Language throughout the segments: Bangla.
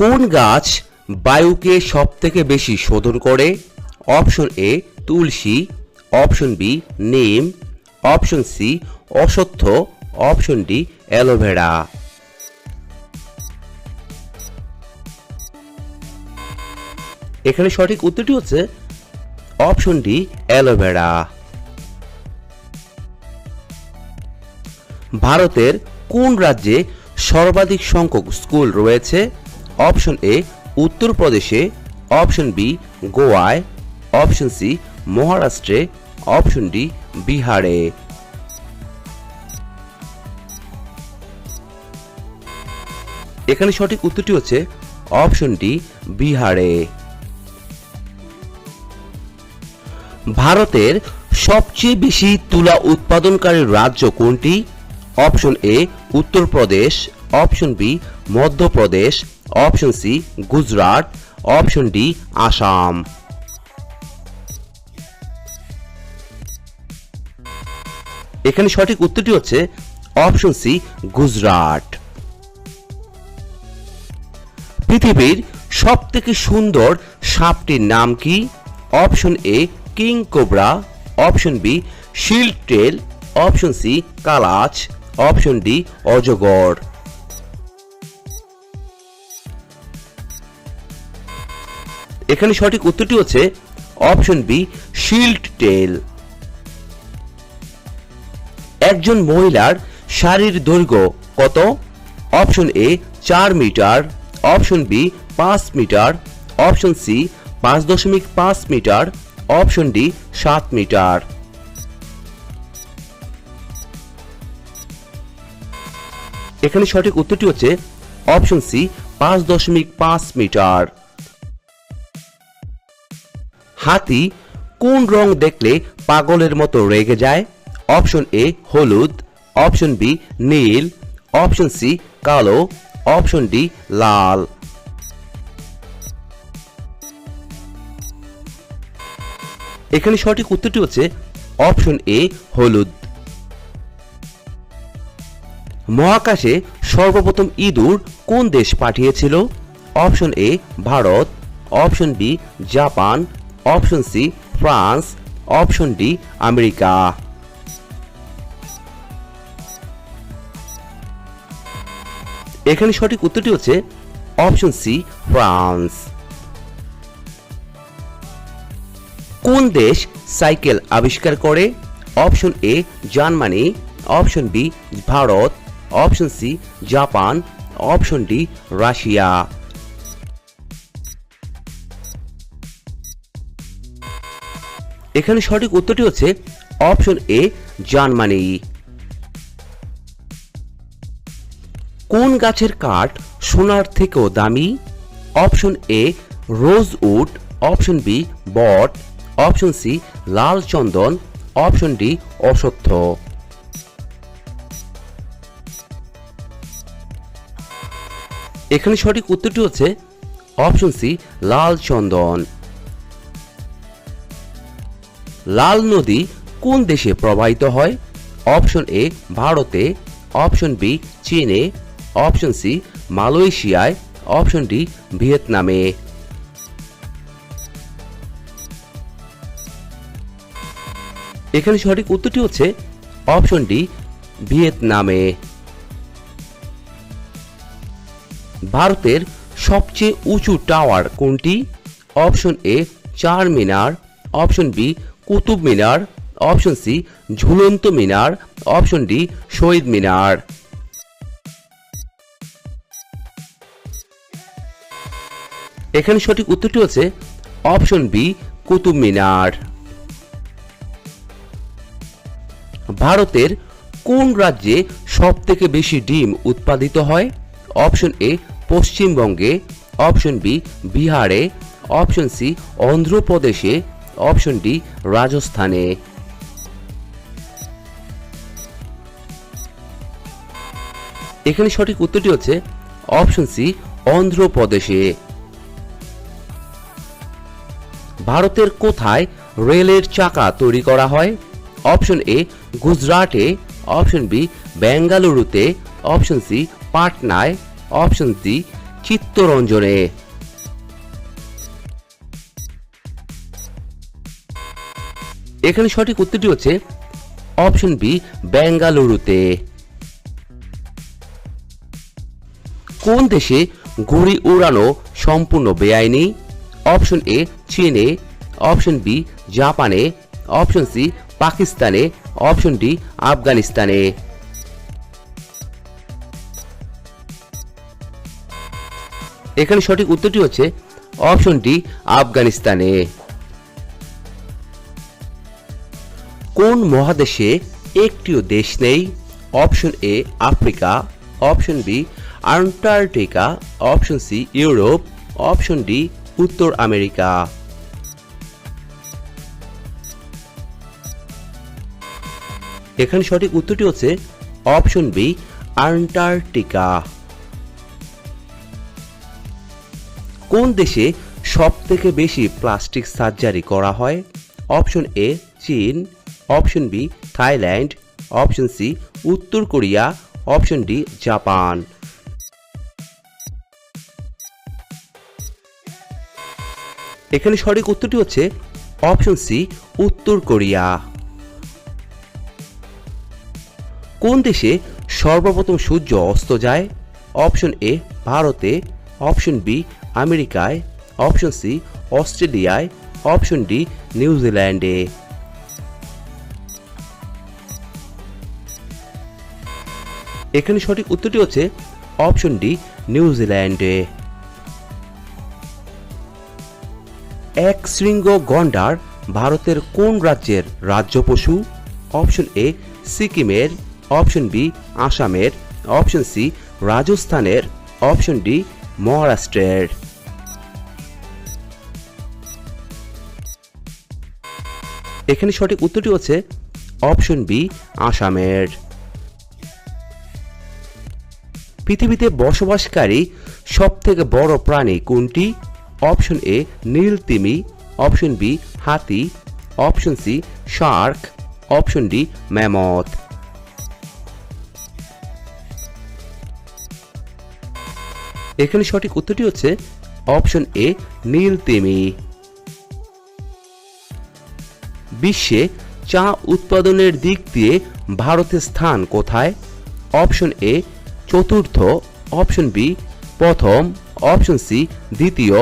কোন গাছ বায়ুকে সবথেকে বেশি শোধন করে? Option A tulsi, option B neem, option C অশ্বত্থ, অপশন ডি অ্যালোভেরা। এখানে সঠিক উত্তরটি হচ্ছে অপশন ডি অ্যালোভেরা। ভারতের কোন রাজ্যে সর্বাধিক সংখ্যক স্কুল রয়েছে? অপশন এ উত্তরপ্রদেশে, অপশন বি গোয়ায়, অপশন সি মহারাষ্ট্রে, অপশন ডি বিহারে। এখানে সঠিক উত্তরটি হচ্ছে অপশন ডি বিহারে। ভারতের সবচেয়ে বেশি তুলা উৎপাদনকারী রাজ্য কোনটি? Option A Uttar Pradesh, option B Madhya Pradesh, option C Gujarat, option D Assam. এখানে সঠিক উত্তরটি হচ্ছে অপশন সি গুজরাট। পৃথিবীর সবথেকে সুন্দর সাপটির নাম কি? Option A king cobra, option B shield tail, option C কালাচ, অপশন ডি অজগর। এখানে সঠিক উত্তরটি হচ্ছে অপশন বি শিল্ড টেল। একজন মহিলার শাড়ির দৈর্ঘ্য কত? Option A 4 metre, option B 5 metre, option C 5.5 metre, option D 7 metre. এখানে সঠিক উত্তরটি হচ্ছে অপশন সি 5.5 মিটার। হাতি কোন রং দেখলে পাগলের মতো রেগে যায়? অপশন এ হলুদ, অপশন বি নীল, অপশন সি কালো, অপশন ডি লাল। এখানে সঠিক উত্তরটি হচ্ছে অপশন এ হলুদ। মহাকাশে সর্বপ্রথম ইঁদুর কোন দেশ পাঠিয়েছিল? Option A Bharat, option B Japan, option C France, option D America. এখানে সঠিক উত্তরটি হচ্ছে অপশন সি ফ্রান্স। কোন দেশ সাইকেল আবিষ্কার করে? Option A Germany, option B Bharat, option C Japan, option D Russia. এখানে সঠিক উত্তরটি হচ্ছে অপশন এ জার্মানি। কোন গাছের কাঠ সোনার থেকেও দামি? Option A rosewood, option B বট, অপশন সি লাল চন্দন, অপশন ডি অশ্বত্থ। এখানে সঠিক উত্তরটি হচ্ছে অপশন সি লাল চন্দন। লাল নদী কোন দেশে প্রবাহিত হয়? অপশন এ ভারতে, অপশন বি চীনে, অপশন সি মালয়েশিয়ায়, অপশন ডি ভিয়েতনামে। এখানে সঠিক উত্তরটি হচ্ছে অপশন ডি ভিয়েতনামে। ভারতের সবচেয়ে উঁচু টাওয়ার কোনটি? অপশন এ চার মিনার, option B Qutub Minar, option C ঝুলন্ত মিনার, অপশন ডি শহীদ মিনার। এখানে সঠিক উত্তরটি হচ্ছে অপশন বি কুতুব মিনার। ভারতের কোন রাজ্যে সবথেকে বেশি ডিম উৎপাদিত হয়? অপশন এ পশ্চিমবঙ্গে, অপশন বি বিহারে, অপশন সি অন্ধ্রপ্রদেশে, অপশন ডি রাজস্থানে। এখানে সঠিক উত্তরটি হচ্ছে অপশন সি অন্ধ্রপ্রদেশে। ভারতের কোথায় রেলের চাকা তৈরি করা হয়? অপশন এ গুজরাটে, অপশন বি বেঙ্গালুরুতে, অপশন সি পাটনায়, অপশন ডি চিত্তরঞ্জনে। এখানে সঠিক উত্তরটি হচ্ছে অপশন বি বেঙ্গালুরুতে। কোন দেশে ঘুড়ি উড়ানো সম্পূর্ণ বেআইনি? অপশন এ চীনে, অপশন বি জাপানে, অপশন সি পাকিস্তানে, অপশন ডি আফগানিস্তানে। এখানে সঠিক উত্তরটি হচ্ছে অপশন ডি আফগানিস্তানে। কোন মহাদেশে একটিও দেশ নেই? Option A Africa, option B Antarctica, option C Europe, option D উত্তর আমেরিকা। এখানে সঠিক উত্তরটি হচ্ছে অপশন বি আন্টার্কটিকা। কোন দেশে সবথেকে বেশি প্লাস্টিক সার্জারি করা হয়? অপশন এ চীন, option B Thailand, option C উত্তর কোরিয়া, অপশন ডি জাপান। এখানে সঠিক উত্তরটি হচ্ছে অপশন সি উত্তর কোরিয়া। কোন দেশে সর্বপ্রথম সূর্য অস্ত যায়? অপশন এ ভারতে, অপশন বি আমেরিকায়, অপশন সি অস্ট্রেলিয়ায়, অপশন ডি নিউজিল্যান্ডে। এখানে সঠিক উত্তরটি হচ্ছে অপশন ডি নিউজিল্যান্ডে। এক শৃঙ্গ গন্ডার ভারতের কোন রাজ্যের রাজ্য পশু? অপশন এ সিকিমের, অপশন বি আসামের, অপশন সি রাজস্থানের, অপশন ডি মহারাষ্ট্রের। এখানে সঠিক উত্তরটি হচ্ছে অপশন বি আসামের। পৃথিবীতে বসবাসকারী সবথেকে বড় প্রাণী কোনটি? অপশন এ নীল তিমি, অপশন বি হাতি, option C shark, option D mammoth. এখানে সঠিক উত্তরটি হচ্ছে অপশন এ নীল তিমি। বিশ্বে চা উৎপাদনের দিক দিয়ে ভারতের স্থান কোথায়? অপশন এ চতুর্থ, অপশন বি প্রথম, অপশন সি দ্বিতীয়,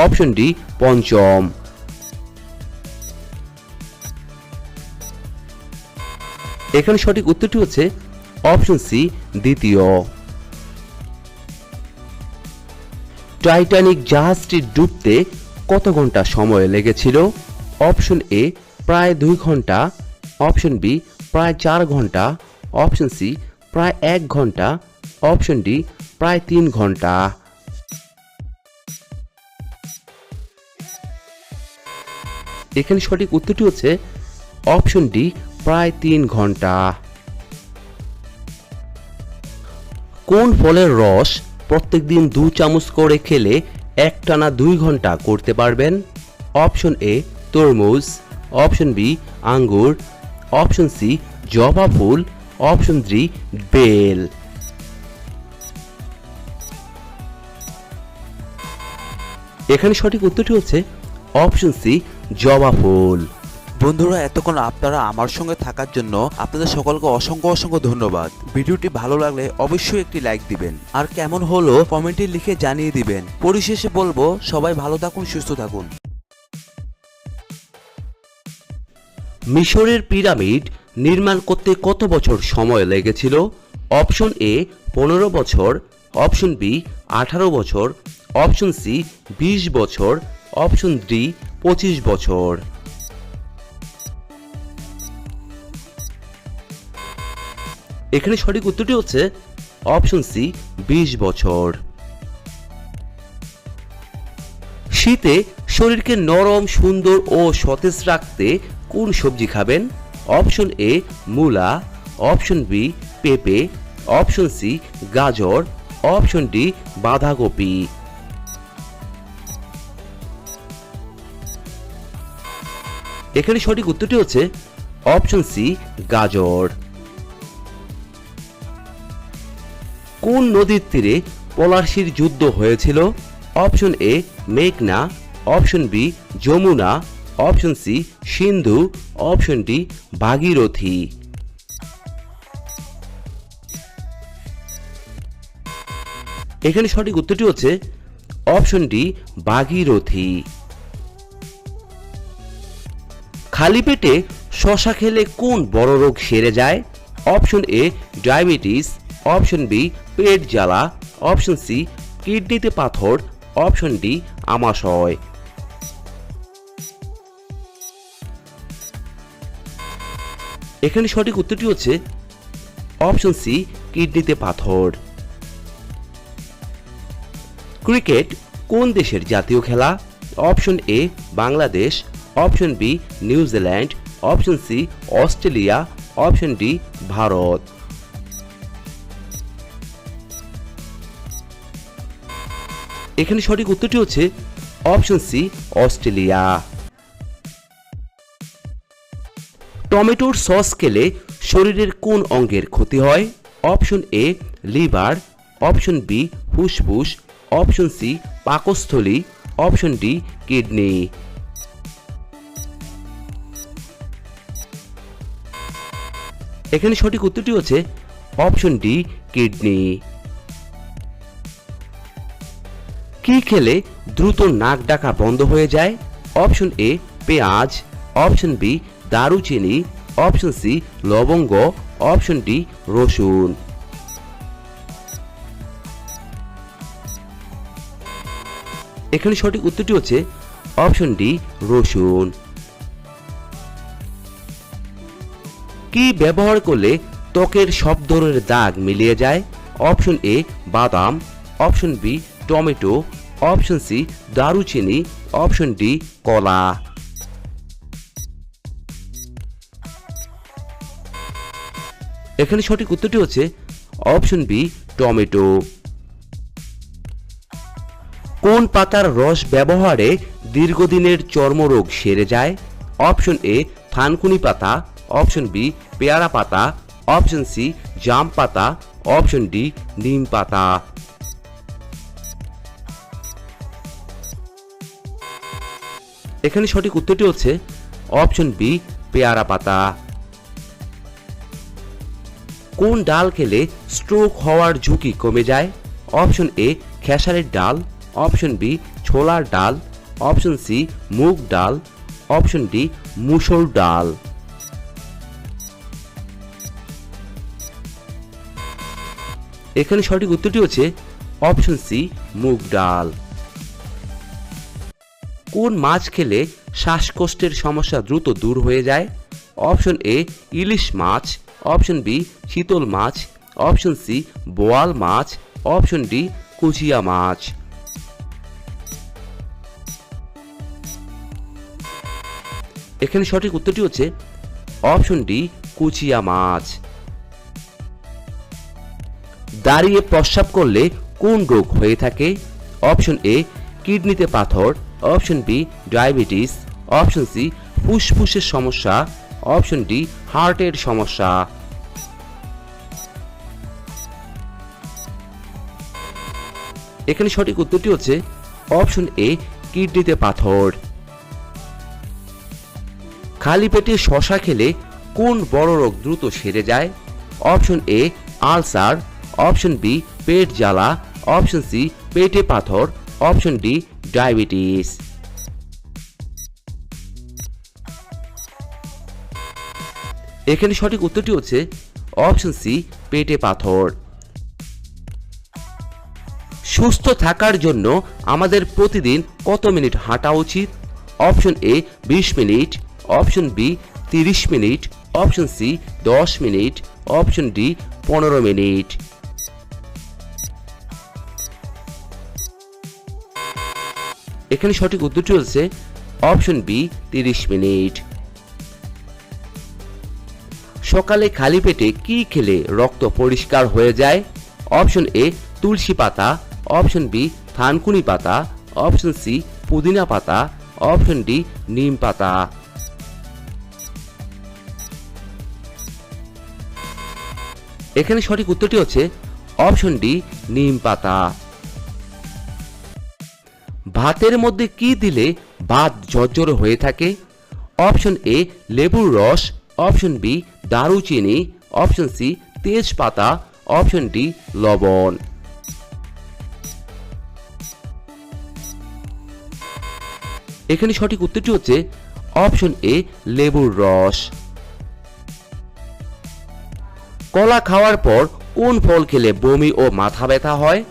অপশন ডি পঞ্চম। এখানে সঠিক উত্তরটি হচ্ছে অপশন সি দ্বিতীয়। টাইটানিক জাহাজটি ডুবতে কত ঘন্টা সময় লেগেছিল? অপশন এ প্রায় 2 ঘন্টা, অপশন বি প্রায় 4 ঘন্টা, অপশন সি প্রায় 1 ঘন্টা, অপশন ডি প্রায় 3 ঘন্টা। এখানে সঠিক উত্তরটি হচ্ছে অপশন ডি প্রায় 3 ঘন্টা। কোন ফলের রস প্রত্যেকদিন 2 চামচ করে খেলে একটানা 2 ঘন্টা করতে পারবেন? অপশন এ তরমুজ, অপশন বি আঙ্গুর, অপশন সি জবা ফুল, অপশন ডি বেল। এখানে সঠিক উত্তরটি হচ্ছে অপশন সি জবা ফুল। বন্ধুরা, এতক্ষণ আপনারা আমার সঙ্গে থাকার জন্য আপনাদের সকলকে অসংখ্য অসংখ্য ধন্যবাদ। ভিডিওটি ভালো লাগলে অবশ্যই একটি লাইক দিবেন, আর কেমন হলো কমেন্টে লিখে জানিয়ে দিবেন। পরিশেষে বলবো, সবাই ভালো থাকুন, সুস্থ থাকুন। মিশরের পিরামিড নির্মাণ করতে কত বছর সময় লেগেছিল? অপশন এ 15 বছর, অপশন বি 18 বছর, অপশন সি 20 বছর, অপশন ডি 25 বছর। এখানে সঠিক উত্তরটি হচ্ছে অপশন সি 20 বছর। শীতে শরীরকে নরম, সুন্দর ও সতেজ রাখতে কোন সবজি খাবেন? অপশন এ মূলা, অপশন বি পেঁপে, অপশন সি গাজর, অপশন ডি বাঁধাকপি। এখানে সঠিক উত্তরটি হচ্ছে অপশন সি গাজর। কোন নদীর তীরে পলাশীর যুদ্ধ হয়েছিল? অপশন এ মেঘনা, option B Yamuna, option C Sindhu, option D Bhagirathi. এখানে সঠিক উত্তরটি হচ্ছে অপশন ডি ভাগীরথী। খালি পেটে শশা খেলে কোন বড় রোগ সেরে যায়? Option A diabetes, option B পেট জ্বালা, অপশন সি কিডনিতে পাথর, অপশন ডি আমাশয়। এখানে সঠিক উত্তরটি হচ্ছে অপশন সি কিডনিতে পাথর। ক্রিকেট কোন দেশের জাতীয় খেলা? Option A Bangladesh, option B New Zealand, option C Australia, option D Bharat. এখানে সঠিক উত্তরটি হচ্ছে অপশন সি অস্ট্রেলিয়া। টমেটোর সস খেলে শরীরের কোন অঙ্গের ক্ষতি হয়? Option A liver, option B ফুসফুস, অপশন সি পাকস্থলী, অপশন ডি কিডনি। এখানে সঠিক উত্তরটি হচ্ছে অপশন ডি কিডনি। কি খেলে দ্রুত নাক ডাকা বন্ধ হয়ে যায়? অপশন এ পেঁয়াজ, অপশন বি দারুচিনি, অপশন সি লবঙ্গ, অপশন ডি রসুন। এখানে সঠিক উত্তরটি হচ্ছে অপশন ডি রসুন। কি ব্যবহার করলে ত্বকের সব ধরনের দাগ মিলিয়ে যায়? অপশন এ বাদাম, option B tomato, option C দারুচিনি, অপশন ডি কলা। এখানে সঠিক উত্তরটি হচ্ছে অপশন বি টমেটো। কোন পাতার রস ব্যবহারে দীর্ঘদিনের চর্মরোগ সেরে যায়? অপশন এ থানকুনি পাতা, অপশন বি পেয়ারা পাতা, অপশন সি জাম পাতা, অপশন ডি নিম পাতা। এখানে সঠিক উত্তরটি হচ্ছে অপশন বি পেয়ারা পাতা। কোন ডাল খেলে স্ট্রোক হওয়ার ঝুঁকি কমে যায়? অপশন এ খেসারির ডাল, অপশন বি ছোলার ডাল, অপশন সি মুগ ডাল, অপশন ডি মুসুর ডাল। এখানে সঠিক উত্তরটি হচ্ছে অপশন সি মুগ ডাল। কোন মাছ খেলে শ্বাসকষ্টের সমস্যা দ্রুত দূর হয়ে যায়? অপশন এ ইলিশ মাছ, অপশন বি চিতল মাছ, অপশন সি বোয়াল মাছ, অপশন ডি কুচিয়া মাছ। এখানে সঠিক উত্তরটি হচ্ছে অপশন ডি কুচিয়া মাছ। দাঁড়িয়ে প্রস্রাব করলে কোন রোগ হয়ে থাকে? অপশন এ কিডনিতে পাথর, option B diabetes, option C ফুসফুসের সমস্যা, অপশন ডি হার্টের সমস্যা। এখানে সঠিক উত্তরটি হচ্ছে অপশন এ কিডনিতে পাথর। খালি পেটে শশা খেলে কোন বড় রোগ দ্রুত সেরে যায়? Option A ulcer, option B পেট জ্বালা, অপশন সি পেটে পাথর, অপশন ডি ডায়াবেটিস। এখানে সঠিক উত্তরটি হচ্ছে অপশন সি পেটে পাথর। সুস্থ থাকার জন্য আমাদের প্রতিদিন কত মিনিট হাঁটা উচিত? Option A 20 minute, option B 30 minute, option C 10 minute, option D 15 minute. এখানে সঠিক উত্তরটি হচ্ছে অপশন বি 30 মিনিট। সকালে খালি পেটে কি খেলে রক্ত পরিষ্কার হয়ে যায়? অপশন এ তুলসী পাতা, অপশন বি থানকুনি পাতা, অপশন সি পুদিনা পাতা, অপশন ডি নিম পাতা। এখানে সঠিক উত্তরটি হচ্ছে অপশন ডি নিম পাতা। ভাতের মধ্যে কি দিলে ভাত ঝরঝরে হয়ে থাকে? অপশন এ লেবুর রস, অপশন বি দারুচিনি, অপশন সি তেজপাতা, অপশন ডি লবণ। এখানে সঠিক উত্তরটি হচ্ছে অপশন এ লেবুর রস। কলা খাওয়ার পর কোন ফল খেলে বমি ও মাথা ব্যথা হয়?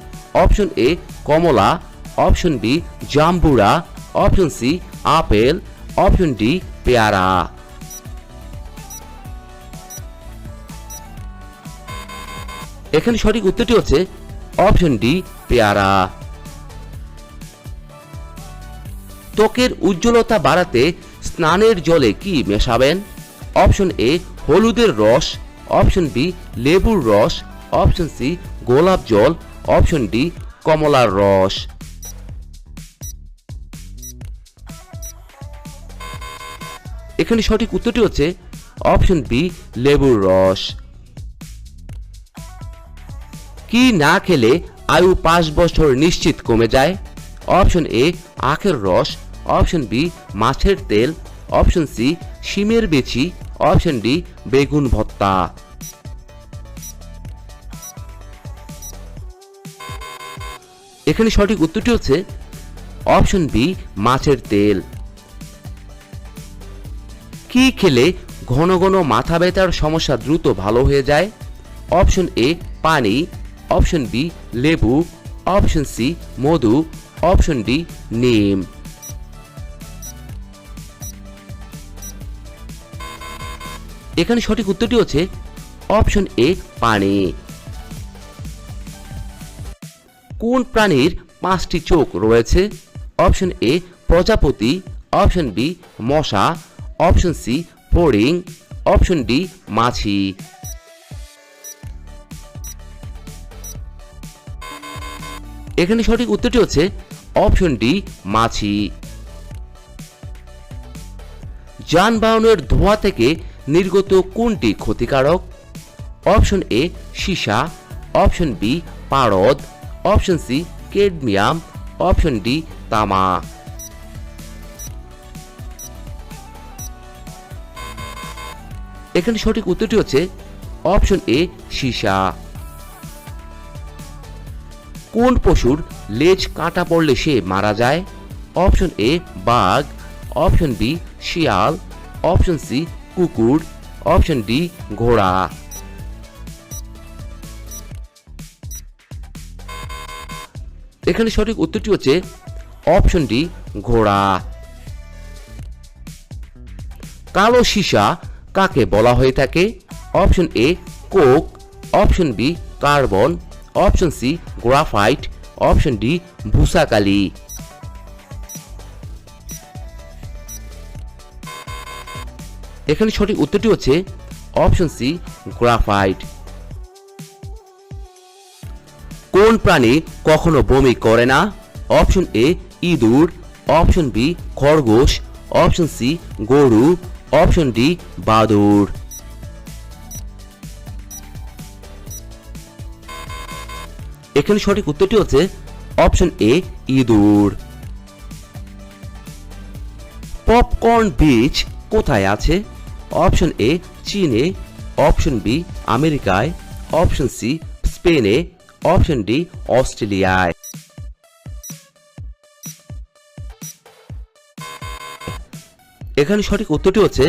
অপশন এ কমলা, অপশন বি জাম্বুরা, option C apple, option D পেয়ারা। এখানে সঠিক উত্তরটি হচ্ছে অপশন ডি পেয়ারা। ত্বকের উজ্জ্বলতা বাড়াতে স্নানের জলে কি মেশাবেন? অপশন এ হলুদের রস, অপশন বি লেবুর রস, অপশন সি গোলাপ জল, অপশন ডি কমলার রস। এখানে সঠিক উত্তরটি হচ্ছে অপশন বি লেবুর রস। কি না খেলে আয়ু 5 বছর নিশ্চিত কমে যায়? অপশন এ আখের রস, অপশন বি মাছের তেল, অপশন সি শিমের বিচি, অপশন ডি বেগুন ভর্তা। এখানে সঠিক উত্তরটি হচ্ছে অপশন বি মাছের তেল। কি খেলে ঘন ঘন মাথা ব্যথার সমস্যা দ্রুত ভালো হয়ে যায়? অপশন এ পানি, অপশন বি লেবু, অপশন সি মধু, অপশন ডি নিম। এখানে সঠিক উত্তরটি হচ্ছে অপশন এ পানি। কোন প্রাণীর 5টি চোখ রয়েছে? অপশন এ প্রজাপতি, অপশন বি মশা, অপশন সি ফড়িং, অপশন ডি মাছি। এখানে সঠিক উত্তরটি হচ্ছে অপশন ডি মাছি। যানবাহনের ধোঁয়া থেকে নির্গত কোনটি ক্ষতিকারক? অপশন এ সীসা, অপশন বি পারদ, option C cadmium, option D তামা। এখানে সঠিক উত্তরটি হচ্ছে অপশন এ সীসা। কোন পশুর লেজ কাটা পড়লে সে মারা যায়? অপশন এ বাঘ, অপশন বি শিয়াল, অপশন সি কুকুর, অপশন ডি ঘোড়া। এখানে সঠিক উত্তরটি হচ্ছে অপশন ডি ঘোড়া। কালো সীসা কাকে বলা হয়ে থাকে? Option A coke, option B carbon, option C graphite, option D ভূসাকালি। এখানে সঠিক উত্তরটি হচ্ছে অপশন সি গ্রাফাইট। কোন প্রাণী কখনো বমি করে না? অপশন এ ইঁদুর, অপশন বি খরগোশ, অপশন সি গরু, অপশন ডি বাদুড়। এখানে সঠিক উত্তরটি হচ্ছে অপশন এ ইঁদুর। পপকর্ন বীজ কোথায় আছে? অপশন এ চীনে, অপশন বি আমেরিকায়, অপশন সি স্পেনে, অপশন ডি অস্ট্রেলিয়ায়। এখানে সঠিক উত্তরটি হচ্ছে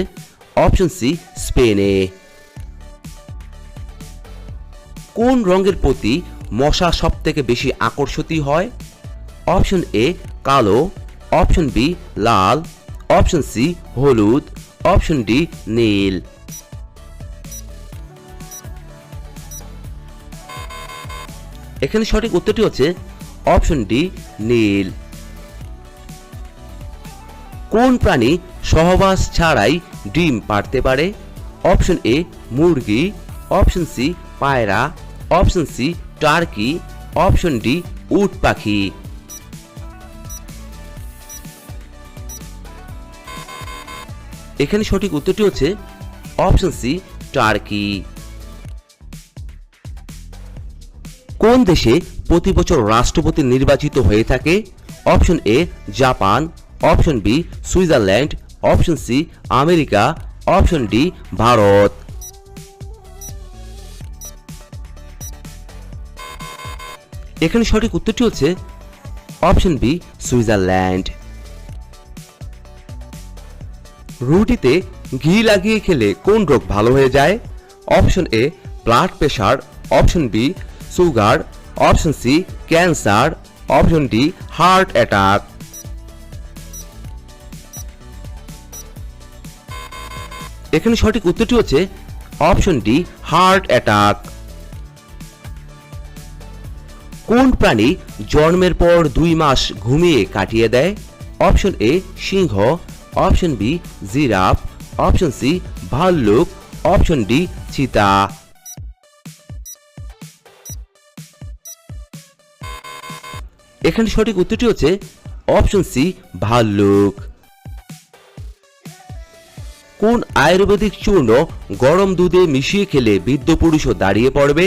অপশন সি স্পেনে। কোন রঙের প্রতি মশা সব থেকে বেশি আকর্ষিত হয়? অপশন এ কালো, অপশন বি লাল, অপশন সি হলুদ, অপশন ডি নীল। এখানে সঠিক উত্তরটি হচ্ছে অপশন ডি নীল। কোন প্রাণী সহবাস ছাড়াই ডিম পাড়তে পারে? অপশন এ মুরগি, অপশন সি পায়রা, option C turkey, option D উট পাখি। এখানে সঠিক উত্তরটি হচ্ছে অপশন সি টার্কি। কোন দেশে প্রতি বছর রাষ্ট্রপতি নির্বাচিত হয়ে থাকে? Option A Japan, option B Switzerland, option C America, option D Bharat. এখানে সঠিক উত্তরটি হচ্ছে অপশন বি সুইজারল্যান্ড। রুটিতে ঘি লাগিয়ে খেলে কোন রোগ ভালো হয়ে যায়? Option A blood pressure, option B sugar, option C cancer, option D heart attack. এখানে সঠিক উত্তরটি হচ্ছে অপশন ডি হার্ট অ্যাটাক। কোন প্রাণী জন্মের পর 2 মাস ঘুমিয়ে কাটিয়ে দেয়? অপশন এ সিংহ, option B giraffe, option C ভাল্লুক, অপশন ডি চিতা। এখানে সঠিক উত্তরটি হচ্ছে অপশন সি ভাল্লুক। কোন আয়ুর্বেদিক চূর্ণ গরম দুধে মিশিয়ে খেলে বৃদ্ধ পুরুষও দাঁড়িয়ে পড়বে?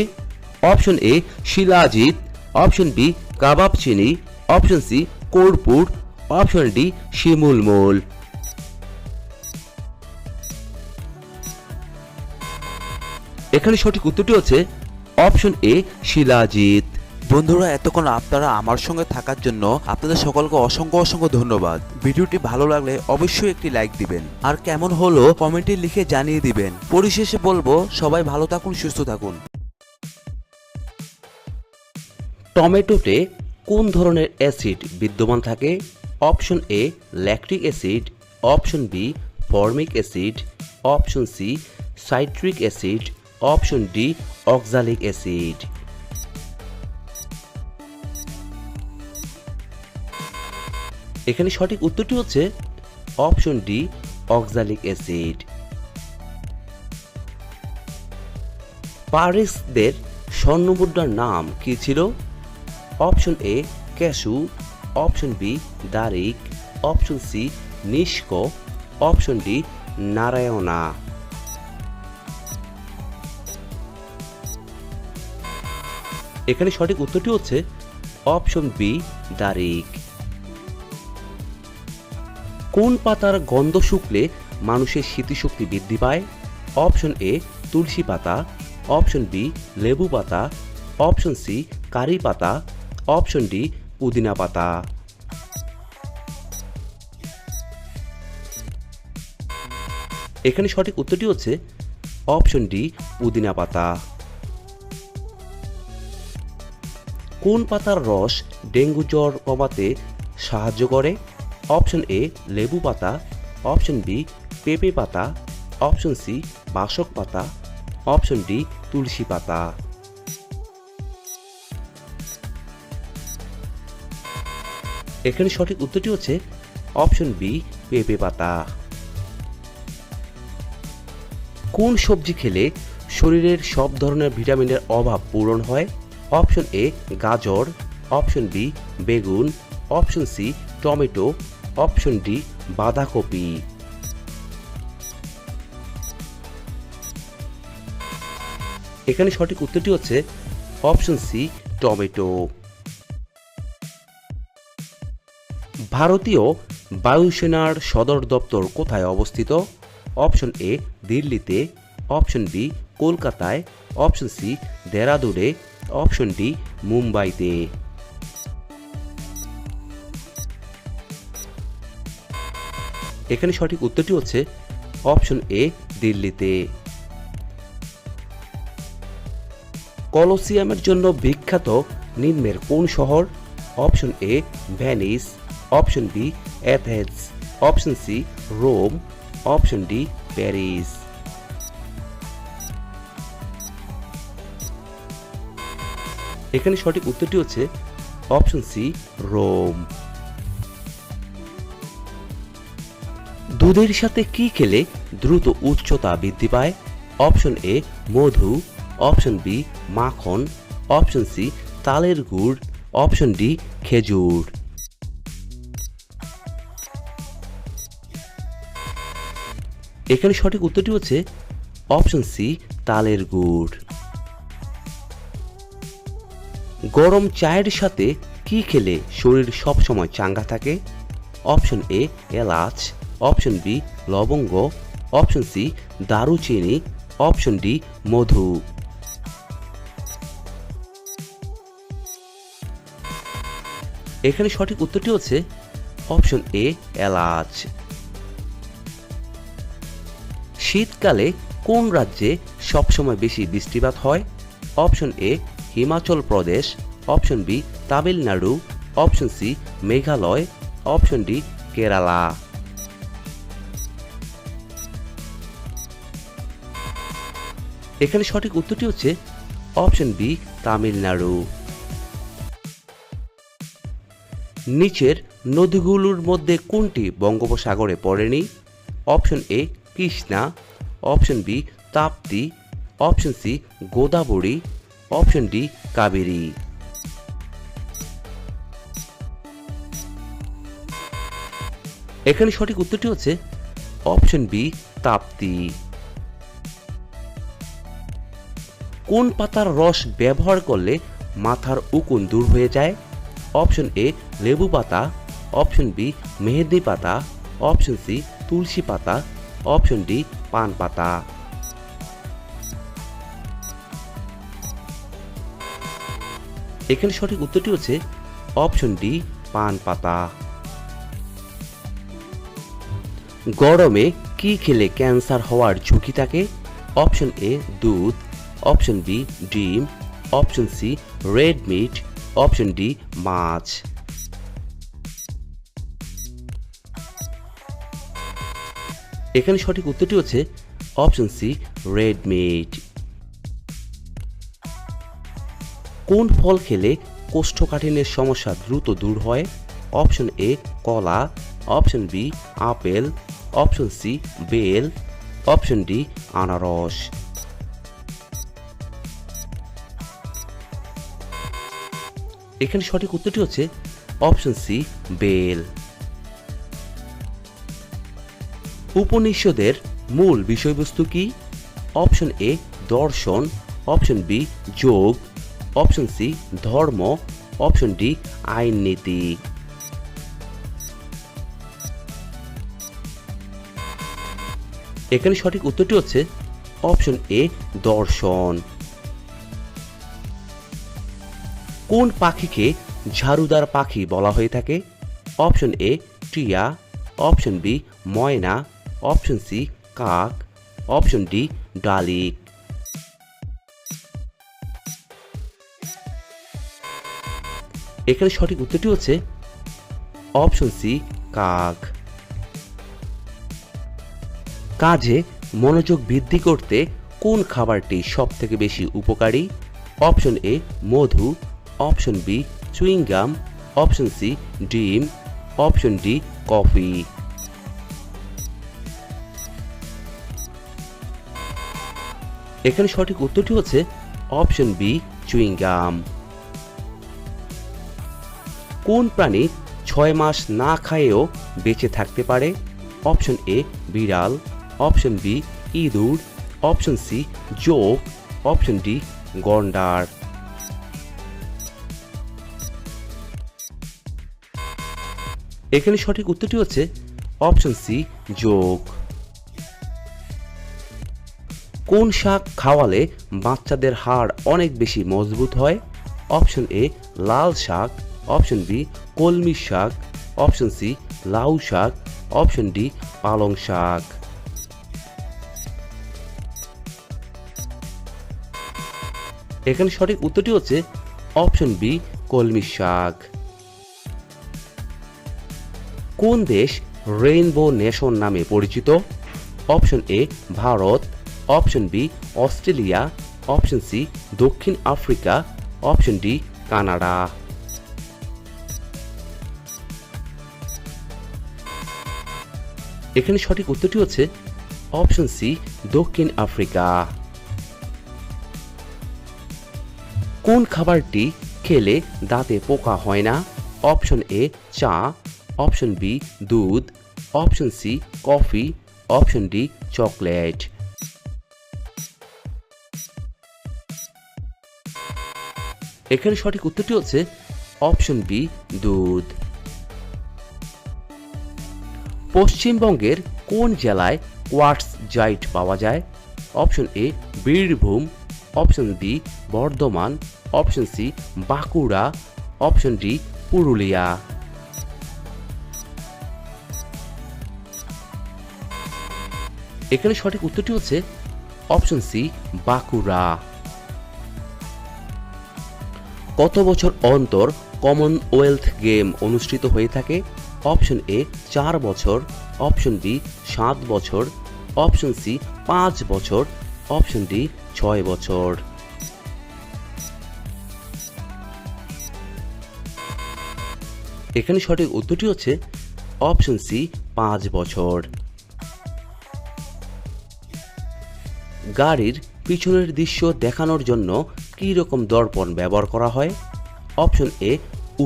Option A shilajit, option B কাবাব চিনি, অপশন সি কর্পূর, অপশন ডি শিমুল মূল। এখানে সঠিক উত্তরটি হচ্ছে অপশন এ শিলাজিৎ। বন্ধুরা, এতক্ষণ আপনারা আমার সঙ্গে থাকার জন্য আপনাদের সকলকে অসংখ্য অসংখ্য ধন্যবাদ। ভিডিওটি ভালো লাগলে অবশ্যই একটি লাইক দিবেন, আর কেমন হলো কমেন্টে লিখে জানিয়ে দিবেন। পরিশেষে বলবো, সবাই ভালো থাকুন, সুস্থ থাকুন। টমেটোতে কোন ধরনের অ্যাসিড বিদ্যমান থাকে? Option A lactic acid, option B formic acid, option C citric acid, option D oxalic acid. এখানে সঠিক উত্তরটি হচ্ছে অপশন ডি অক্সালিক অ্যাসিড। পারিসদের স্বর্ণমুদ্রার নাম কি ছিল? অপশন এ ক্যাশু, অপশন বি দারিক, অপশন সি নিষ্ক, অপশন ডি নারায়ণা। এখানে সঠিক উত্তরটি হচ্ছে অপশন বি দারিক। কোন পাতার গন্ধ শুকলে মানুষের স্মৃতিশক্তি বৃদ্ধি পায়? অপশন এ তুলসী পাতা, অপশন বি লেবু পাতা, অপশন সি কারি পাতা, অপশন ডি পুদিনা পাতা। এখানে সঠিক উত্তরটি হচ্ছে অপশন ডি পুদিনা পাতা। কোন পাতার রস ডেঙ্গু জ্বর কমাতে সাহায্য করে? অপশন এ লেবু পাতা, অপশন বি পেঁপে পাতা, অপশন সি বাসক পাতা, অপশন ডি তুলসী পাতা। এখানে সঠিক উত্তরটি হচ্ছে অপশন বি পেঁপে পাতা। কোন সবজি খেলে শরীরের সব ধরনের ভিটামিনের অভাব পূরণ হয়? অপশন এ গাজর, অপশন বি বেগুন, option C tomato, option D বাঁধাকপি। এখানে সঠিক উত্তরটি হচ্ছে অপশন সি টমেটো। ভারতীয় বায়ুসেনার সদর দপ্তর কোথায় অবস্থিত? অপশন এ দিল্লিতে, অপশন বি কলকাতায়, অপশন সি দেরাদুনে, অপশন ডি মুম্বাইতে। এখানে সঠিক উত্তরটি হচ্ছে অপশন এ দিল্লিতে। কলোসিয়ামের জন্য বিখ্যাত নিম্নের কোন শহর? Option A Venice, option B Athens, option C Rome, option D Paris. এখানে সঠিক উত্তরটি হচ্ছে অপশন সি রোম। দুধের সাথে কি খেলে দ্রুত উচ্চতা বৃদ্ধি পায়? অপশন এ মধু, অপশন বি মাখন, অপশন সি তালের গুড়, অপশন ডি খেজুর। এখানে সঠিক উত্তরটি হচ্ছে অপশন সি তালের গুড়। গরম চায়ের সাথে কি খেলে শরীর সবসময় চাঙ্গা থাকে? অপশন এ এলাচ, অপশন বি লবঙ্গ, অপশন সি দারুচিনি, অপশন ডি মধু। এখানে সঠিক উত্তরটি হচ্ছে অপশন এ এলাচ। শীতকালে কোন রাজ্যে সবসময় বেশি বৃষ্টিপাত হয়? Option A Himachal Pradesh, option B Tamil Nadu, option C Meghalaya, option D Kerala. এখানে সঠিক উত্তরটি হচ্ছে অপশন বি তামিলনাড়ু। নিচের নদীগুলোর মধ্যে কোনটি বঙ্গোপসাগরে পড়েনি? Option A Krishna, option B Tapti, option C Godavari, option D Kaveri. এখানে সঠিক উত্তরটি হচ্ছে অপশন বি তাপ্তি। কোন পাতার রস ব্যবহার করলে মাথার উকুন দূর হয়ে যায়? অপশন এ লেবু পাতা, অপশন বি মেহেদি পাতা, অপশন সি তুলসী পাতা, অপশন ডি পান পাতা। এখানে সঠিক উত্তরটি হচ্ছে অপশন ডি পান পাতা। গরমে কি খেলে ক্যান্সার হওয়ার ঝুঁকি থাকে? অপশন এ দুধ, অপশন বি ডিম, option C red meat, option D মাছ। এখানে সঠিক উত্তরটি হচ্ছে অপশন সি রেড মিট। কোন ফল খেলে কোষ্ঠকাঠিন্যের সমস্যা দ্রুত দূর হয়? অপশন এ কলা, option B apple, option C বেল, অপশন ডি আনারস। এখানে সঠিক উত্তরটি হচ্ছে অপশন সি বেল। উপনিষদের মূল বিষয়বস্তু কি? অপশন এ দর্শন, অপশন বি যোগ, অপশন সি ধর্ম, অপশন ডি আইন নীতি। এখানে সঠিক উত্তরটি হচ্ছে অপশন এ দর্শন। কোন পাখিকে ঝাড়ুদার পাখি বলা হয়ে থাকে? অপশন এ টিয়া, অপশন বি ময়না, অপশন সি কাক, অপশন ডি ডালিক। এখানে সঠিক উত্তরটি হচ্ছে অপশন সি কাক। কাজে মনোযোগ বৃদ্ধি করতে কোন খাবারটি সবথেকে বেশি উপকারী? অপশন এ মধু, option B chewing gum, option C ডিম, অপশন ডি কফি। এখানে সঠিক উত্তরটি হচ্ছে অপশন বি চুইংগাম। কোন প্রাণী 6 মাস না খায়েও বেঁচে থাকতে পারে? অপশন এ বিড়াল, অপশন বি ইঁদুর, অপশন সি জোক, অপশন ডি গন্ডার। এখানে সঠিক উত্তরটি হচ্ছে অপশন সি জোক। কোন শাক খাওয়ালে বাচ্চাদের হাড় অনেক বেশি মজবুত হয়? অপশন এ লাল শাক, অপশন বি কলমি শাক, অপশন সি লাউ শাক, অপশন ডি পালং শাক। এখানে সঠিক উত্তরটি হচ্ছে অপশন বি কলমি শাক। কোন দেশ রেইনবো নেশন নামে পরিচিত? Option A Bharat, option B Australia, option C দক্ষিণ আফ্রিকা, অপশন ডি কানাডা। এখানে সঠিক উত্তরটি হচ্ছে অপশন সি দক্ষিণ আফ্রিকা। কোন খাবারটি খেলে দাঁতে পোকা হয় না? অপশন এ চা, অপশন বি দুধ, option C coffee, option D chocolate. এখানে সঠিক উত্তরটি হচ্ছে অপশন বি দুধ। পশ্চিমবঙ্গের কোন জেলায় কোয়ার্টজ জাইট পাওয়া যায়? Option A Birbhum, option B Bardhaman, option C Bankura, option D Purulia. এখানে সঠিক উত্তরটি হচ্ছে অপশন সি বাঁকুড়া। কত বছর অন্তর কমনওয়েলথ গেম অনুষ্ঠিত হয়ে থাকে? অপশন এ 4 বছর, অপশন বি 7 বছর, অপশন সি 5 বছর, অপশন ডি 6 বছর। এখানে সঠিক উত্তরটি হচ্ছে অপশন সি 5 বছর। গাড়ির পিছনের দৃশ্য দেখানোর জন্য কী রকম দর্পণ ব্যবহার করা হয়? অপশন এ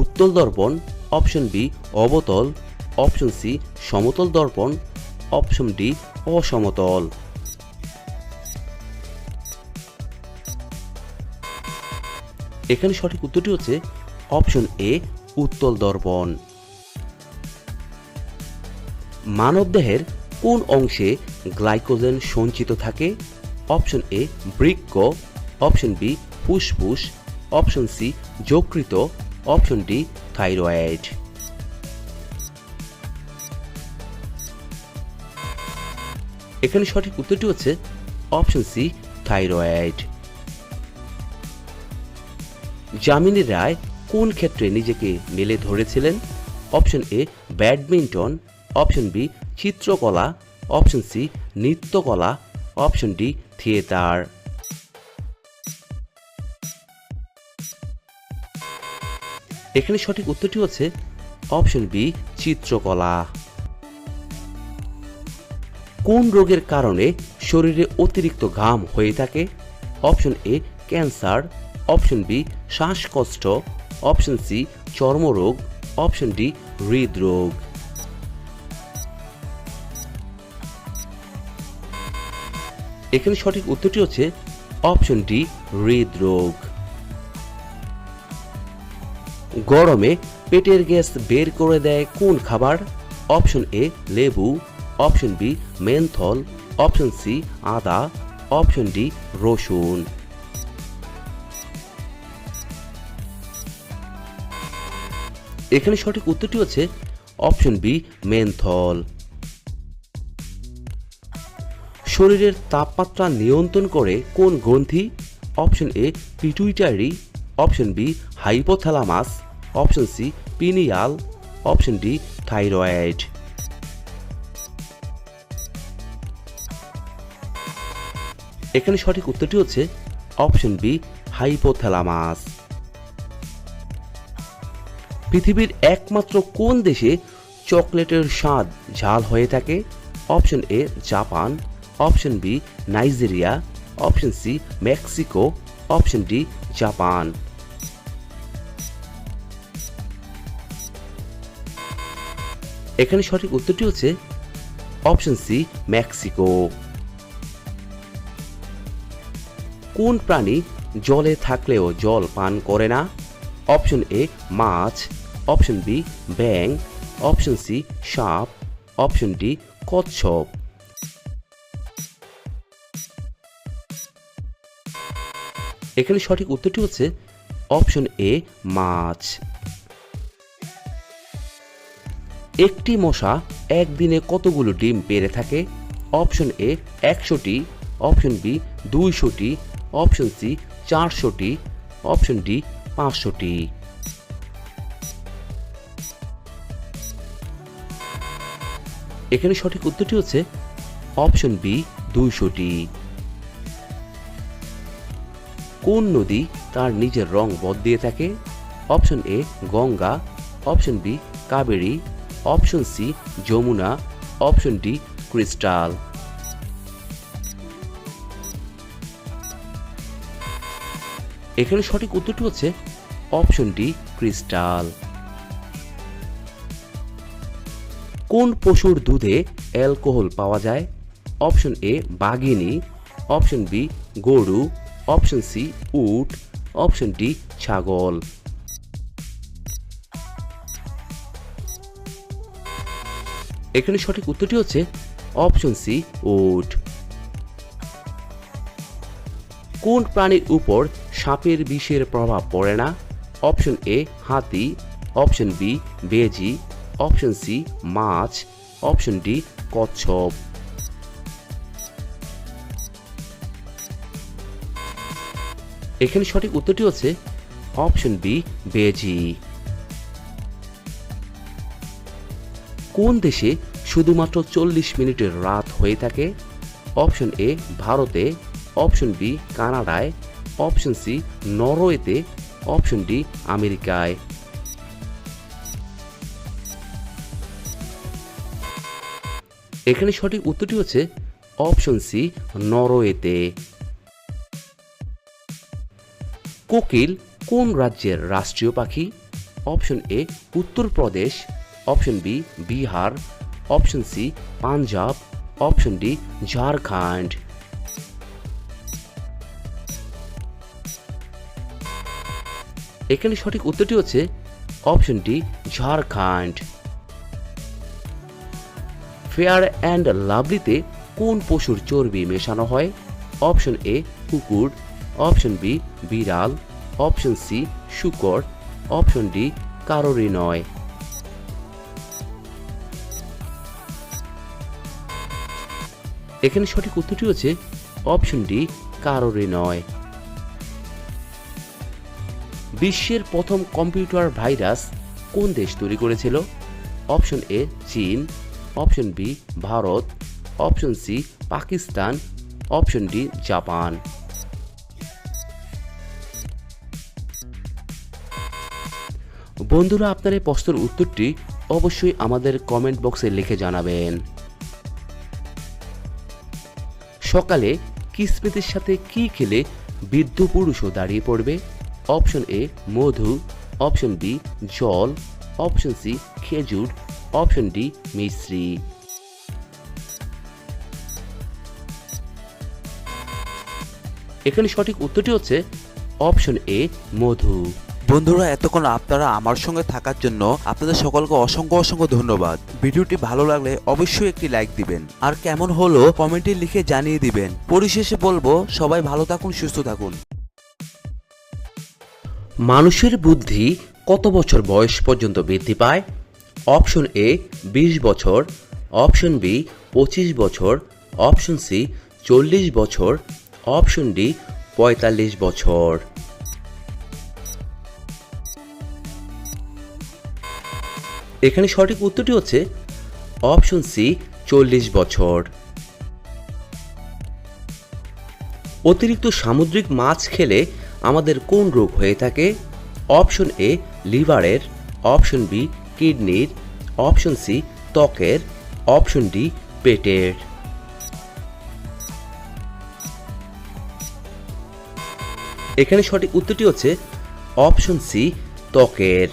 উত্তল দর্পণ, অপশন বি অবতল, অপশন সি সমতল দর্পণ, অপশন ডি অসমতল। এখানে সঠিক উত্তরটি হচ্ছে অপশন এ উত্তল দর্পণ। মানবদেহের কোন অংশে গ্লাইকোজেন সঞ্চিত থাকে? অপশন এ বৃক্ক, অপশন বি ফুসফুস, অপশন সি যকৃত, অপশন ডি থাইরয়েড। এখানে সঠিক উত্তরটি হচ্ছে option C thyroid. Jamini Roy কোন ক্ষেত্রে নিজেকে মেলে ধরেছিলেন? Option A badminton, option B চিত্রকলা, অপশন সি নৃত্যকলা, অপশন ডি থিয়েটার। এখানে সঠিক উত্তরটি হচ্ছে অপশন বি চিত্রকলা। কোন রোগের কারণে শরীরে অতিরিক্ত ঘাম হয়ে থাকে? Option A cancer, option B শ্বাসকষ্ট, অপশন সি চর্মরোগ, অপশন ডি হৃদরোগ। এখানে সঠিক উত্তরটি হচ্ছে অপশন ডি হৃদরোগ। গরমে পেটের গ্যাস বের করে দেয় কোন খাবার? অপশন এ লেবু, option B menthol, option C আদা, অপশন ডি রসুন। এখানে সঠিক উত্তরটি হচ্ছে অপশন বি মেন্থল। শরীরের তাপমাত্রা নিয়ন্ত্রণ করে কোন গ্রন্থি? Option A pituitary, option B hypothalamus, option C pineal, option D thyroid. এখানে সঠিক উত্তরটি হচ্ছে অপশন বি হাইপোথ্যালামাস। পৃথিবীর একমাত্র কোন দেশে চকলেটের স্বাদ ঝাল হয়ে থাকে? Option A Japan, option B Nigeria, option C Mexico, option D Japan. এখানে সঠিক উত্তরটি হচ্ছে অপশন সি মেক্সিকো। কোন প্রাণী জলে থাকলেও জল পান করে না? অপশন এ মাছ, অপশন বি ব্যাঙ, অপশন সি সাপ, অপশন ডি কচ্ছপ। এখানে সঠিক উত্তরটি হচ্ছে অপশন এ মাছ। একটি মশা একদিনে কতগুলো ডিম পেড়ে থাকে? অপশন এ 100টি, অপশন বি 200টি, অপশন সি 400টি, অপশন ডি 500টি। এখানে সঠিক উত্তরটি হচ্ছে অপশন বি 200টি। কোন নদী তার নিজের রং বদলিয়ে থাকে? Option A Ganga, option B Kaveri, option C Yamuna, option D crystal. এখানে সঠিক উত্তরটি হচ্ছে অপশন ডি ক্রিস্টাল। কোন পশুর দুধে অ্যালকোহল পাওয়া যায়? অপশন এ বাঘিনী, অপশন বি গরু, অপশন সি উট, অপশন ডি ছাগল। এখানে সঠিক উত্তরটি হচ্ছে অপশন সি উট। কোন প্রাণীর উপর সাপের বিষের প্রভাব পড়ে না? অপশন এ হাতি, অপশন বি বেজি, অপশন সি মাছ, অপশন ডি কচ্ছপ। এখানে সঠিক উত্তরটি হচ্ছে অপশন বি বেজি। কোন দেশে শুধুমাত্র 40 মিনিটের রাত হয়ে থাকে? অপশন এ ভারতে, অপশন বি কানাডায়, অপশন সি নরওয়েতে, অপশন ডি আমেরিকায়। এখানে সঠিক উত্তরটি হচ্ছে অপশন সি নরওয়েতে। কোকিল কোন রাজ্যের রাষ্ট্রীয় পাখি? Option A Uttar Pradesh, option B Bihar, option C Punjab, option D Jharkhand. এখানে সঠিক উত্তরটি হচ্ছে option D Jharkhand. Fair and লাভলিতে কোন পশুর চর্বি মেশানো হয়? অপশন এ কুকুর, অপশন বি বিড়াল, অপশন সি শূকর, অপশন ডি কারোরই নয়। এখানে সঠিক উত্তরটি হচ্ছে অপশন ডি কারোরই নয়। বিশ্বের প্রথম কম্পিউটার ভাইরাস কোন দেশ তৈরি করেছিল? অপশন এ চীন, option B Bharat, option C Pakistan, option D Japan. বন্ধুরা, আপনার এই প্রশ্নের উত্তরটি অবশ্যই আমাদের কমেন্ট বক্সে লিখে জানাবেন। সকালে কিসমিসের সাথে কি খেলে বৃদ্ধ পুরুষও দাঁড়িয়ে পড়বে? অপশন এ মধু, অপশন বি জল, অপশন সি খেজুর, অপশন ডি মিশ্রি। এখানে সঠিক উত্তরটি হচ্ছে অপশন এ মধু। বন্ধুরা, এতক্ষণ আপনারা আমার সঙ্গে থাকার জন্য আপনাদের সকলকে অসংখ্য অসংখ্য ধন্যবাদ। ভিডিওটি ভালো লাগলে অবশ্যই একটি লাইক দিবেন, আর কেমন হলো কমেন্টে লিখে জানিয়ে দিবেন। পরিশেষে বলবো, সবাই ভালো থাকুন, সুস্থ থাকুন। মানুষের বুদ্ধি কত বছর বয়স পর্যন্ত বৃদ্ধি পায়? অপশন এ 20 বছর, অপশন বি 25 বছর, অপশন সি 40 বছর, অপশন ডি 45 বছর। এখানে সঠিক উত্তরটি হচ্ছে অপশন সি 40 বছর। অতিরিক্ত সামুদ্রিক মাছ খেলে আমাদের কোন রোগ হয়ে থাকে? অপশন এ লিভারের, অপশন বি কিডনির, অপশন সি ত্বকের, অপশন ডি পেটের। এখানে সঠিক উত্তরটি হচ্ছে অপশন সি ত্বকের।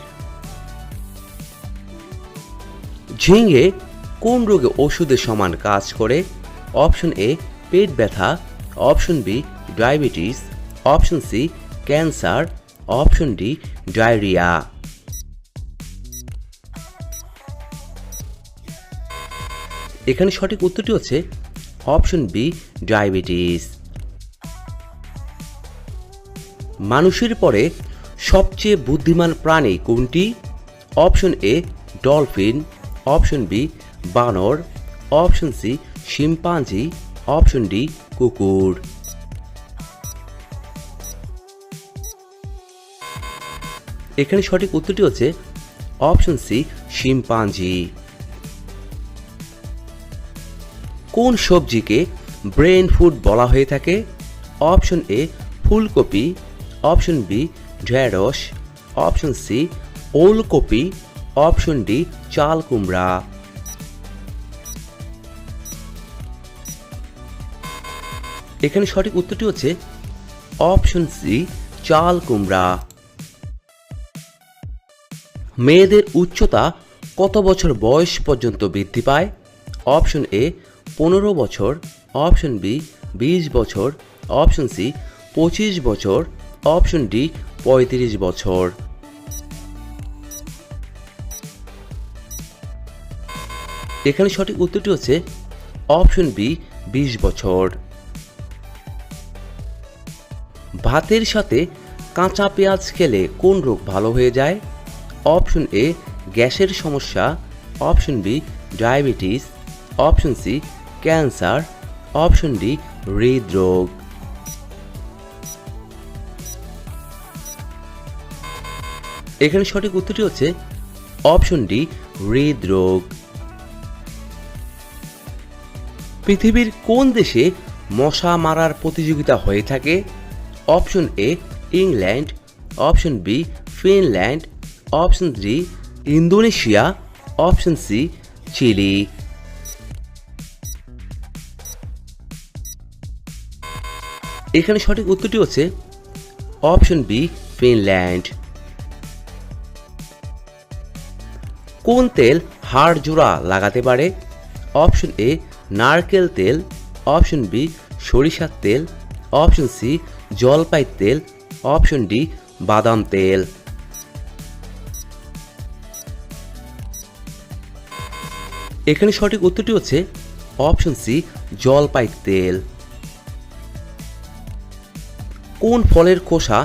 ঝিঙে কোন রোগে ওষুধের সমান কাজ করে? অপশন এ পেট ব্যথা, option B diabetes, option C cancer, option D diarrhoea. এখানে সঠিক উত্তরটি হচ্ছে অপশন বি ডায়াবেটিস। মানুষের পরে সবচেয়ে বুদ্ধিমান প্রাণী কোনটি? Option A dolphin, option B বানর, option C chimpanzee, option D কুকুর। এখানে সঠিক উত্তরটি হচ্ছে অপশন সি শিম্পাঞ্জি। কোন সবজিকে ব্রেন ফুড বলা হয়ে থাকে? অপশন এ ফুলকপি, অপশন বি ঢেঁড়স, অপশন সি ওলকপি, অপশন ডি চাল কুমড়া। এখানে সঠিক উত্তরটি হচ্ছে অপশন সি চাল কুমড়া। মেয়েদের উচ্চতা কত বছর বয়স পর্যন্ত বৃদ্ধি পায়? অপশন এ 15 বছর, অপশন বি 20 বছর, অপশন সি 25 বছর, অপশন ডি 35 বছর। এখানে সঠিক উত্তরটি হচ্ছে অপশন বি 20 বছর। ভাতের সাথে কাঁচা পেঁয়াজ খেলে কোন রোগ ভালো হয়ে যায়? অপশন এ গ্যাসের সমস্যা, option B diabetes, option C cancer, option D হৃদরোগ। এখানে সঠিক উত্তরটি হচ্ছে অপশন ডি হৃদরোগ। পৃথিবীর কোন দেশে মশা মারার প্রতিযোগিতা হয়ে থাকে? Option A England, option B Finland, option D Indonesia, option C Chile. এখানে সঠিক উত্তরটি হচ্ছে অপশন বি ফিনল্যান্ড। কোন তেল হাড় জোড়া লাগাতে পারে? অপশন এ নারকেল তেল, অপশন বি সরিষার তেল, অপশন সি জলপাই তেল, অপশন ডি বাদাম তেল। এখানে সঠিক উত্তরটি হচ্ছে অপশন সি জলপাই তেল। কোন ফলের খোসা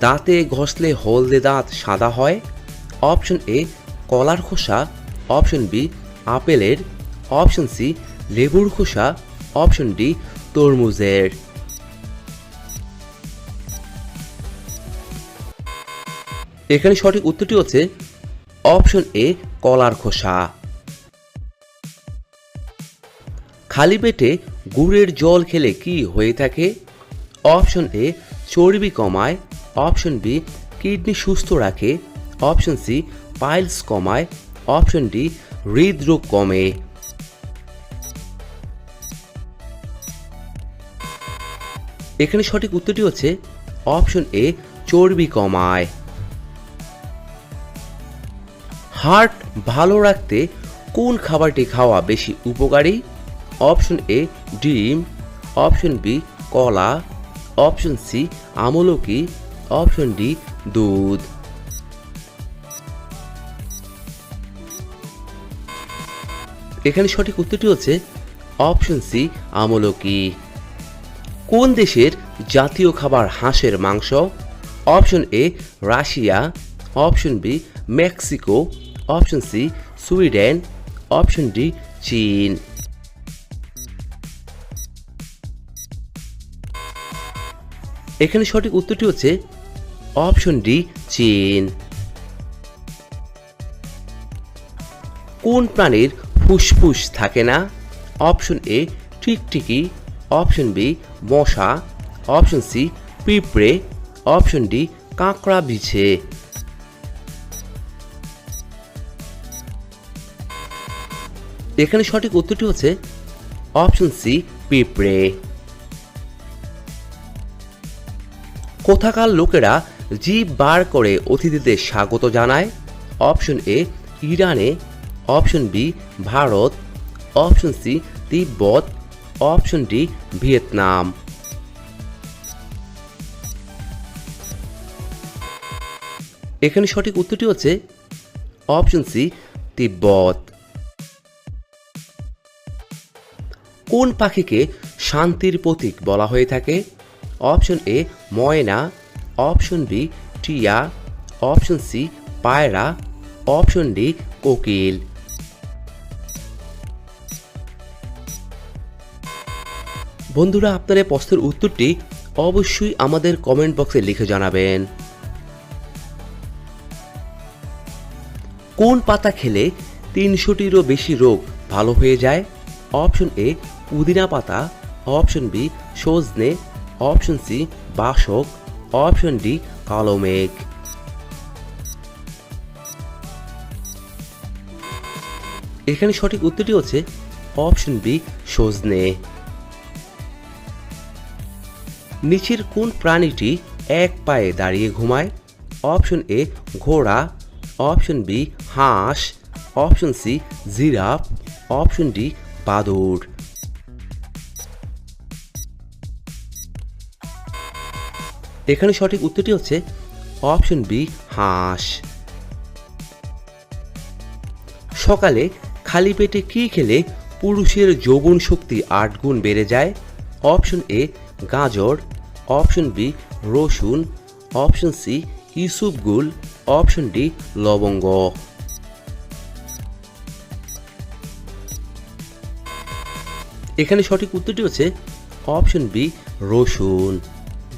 দাঁতে ঘষলে হলদে দাঁত সাদা হয়? অপশন এ কলার খোসা, অপশন বি আপেলের, অপশন সি লেবুর খোসা, অপশন ডি তরমুজের। এখানে সঠিক উত্তরটি হচ্ছে অপশন এ কলার খোসা। খালি পেটে গুড়ের জল খেলে কি হয়ে থাকে? অপশন এ চর্বি কমায়, অপশন বি কিডনি সুস্থ রাখে, অপশন সি পাইলস কমায়, অপশন ডি হৃদরোগ কমে। এখানে সঠিক উত্তরটি হচ্ছে অপশন এ চর্বি কমায়। হার্ট ভালো রাখতে কোন খাবারটি খাওয়া বেশি উপকারী? অপশন এ ডিম, অপশন বি কলা, অপশন সি আমলকি, অপশন ডি দুধ। এখানে সঠিক উত্তরটি হচ্ছে অপশন সি আমলকি। কোন দেশের জাতীয় খাবার হাঁসের মাংস? Option A Russia, option B Mexico, option C Sweden, option D Chin. এখানে সঠিক উত্তরটি হচ্ছে অপশন ডি চীন। কোন প্রাণীর ফুসফুস থাকে না? অপশন এ টিকটিকি, অপশন বি মশা, অপশন সি পিঁপড়ে, অপশন ডি কাঁকড়া বিছে। এখানে সঠিক উত্তরটি হচ্ছে অপশন সি পিঁপড়ে। কোথাকার লোকেরা জিভ বার করে অতিথিদের স্বাগত জানায়? অপশন এ ইরানে, option B Bharat, option C তিব্বত, অপশন ডি ভিয়েতনাম। এখানে সঠিক উত্তরটি হচ্ছে অপশন সি তিব্বত। কোন পাখিকে শান্তির প্রতীক বলা হয়ে থাকে? অপশন এ ময়না, অপশন বি টিয়া, অপশন সি পায়রা, অপশন ডি কোকিল। বন্ধুরা, আপনার এই প্রশ্নের উত্তরটি অবশ্যই আমাদের কমেন্ট বক্সে লিখে জানাবেন। কোন পাতা খেলে 300টিরও বেশি রোগ ভালো হয়ে যায়? অপশন এ পুদিনা পাতা, অপশন বি সজনে, অপশন সি বাসক, অপশন ডি কালো মেঘ। এখানে সঠিক উত্তরটি হচ্ছে অপশন বি সজনে। নিচের কোন প্রাণীটি এক পায়ে দাঁড়িয়ে ঘুমায়? অপশন এ ঘোড়া, অপশন বি হাঁস, option C giraffe, option D বাদুড়। এখানে সঠিক উত্তরটি হচ্ছে অপশন বি হাঁস। সকালে খালি পেটে কি খেলে পুরুষের যৌবন শক্তি 8 গুণ বেড়ে যায়? অপশন এ গাজর, অপশন বি রসুন, অপশন সি ইসবগুল, অপশন ডি লবঙ্গ। এখানে সঠিক উত্তরটি হচ্ছে অপশন বি রসুন।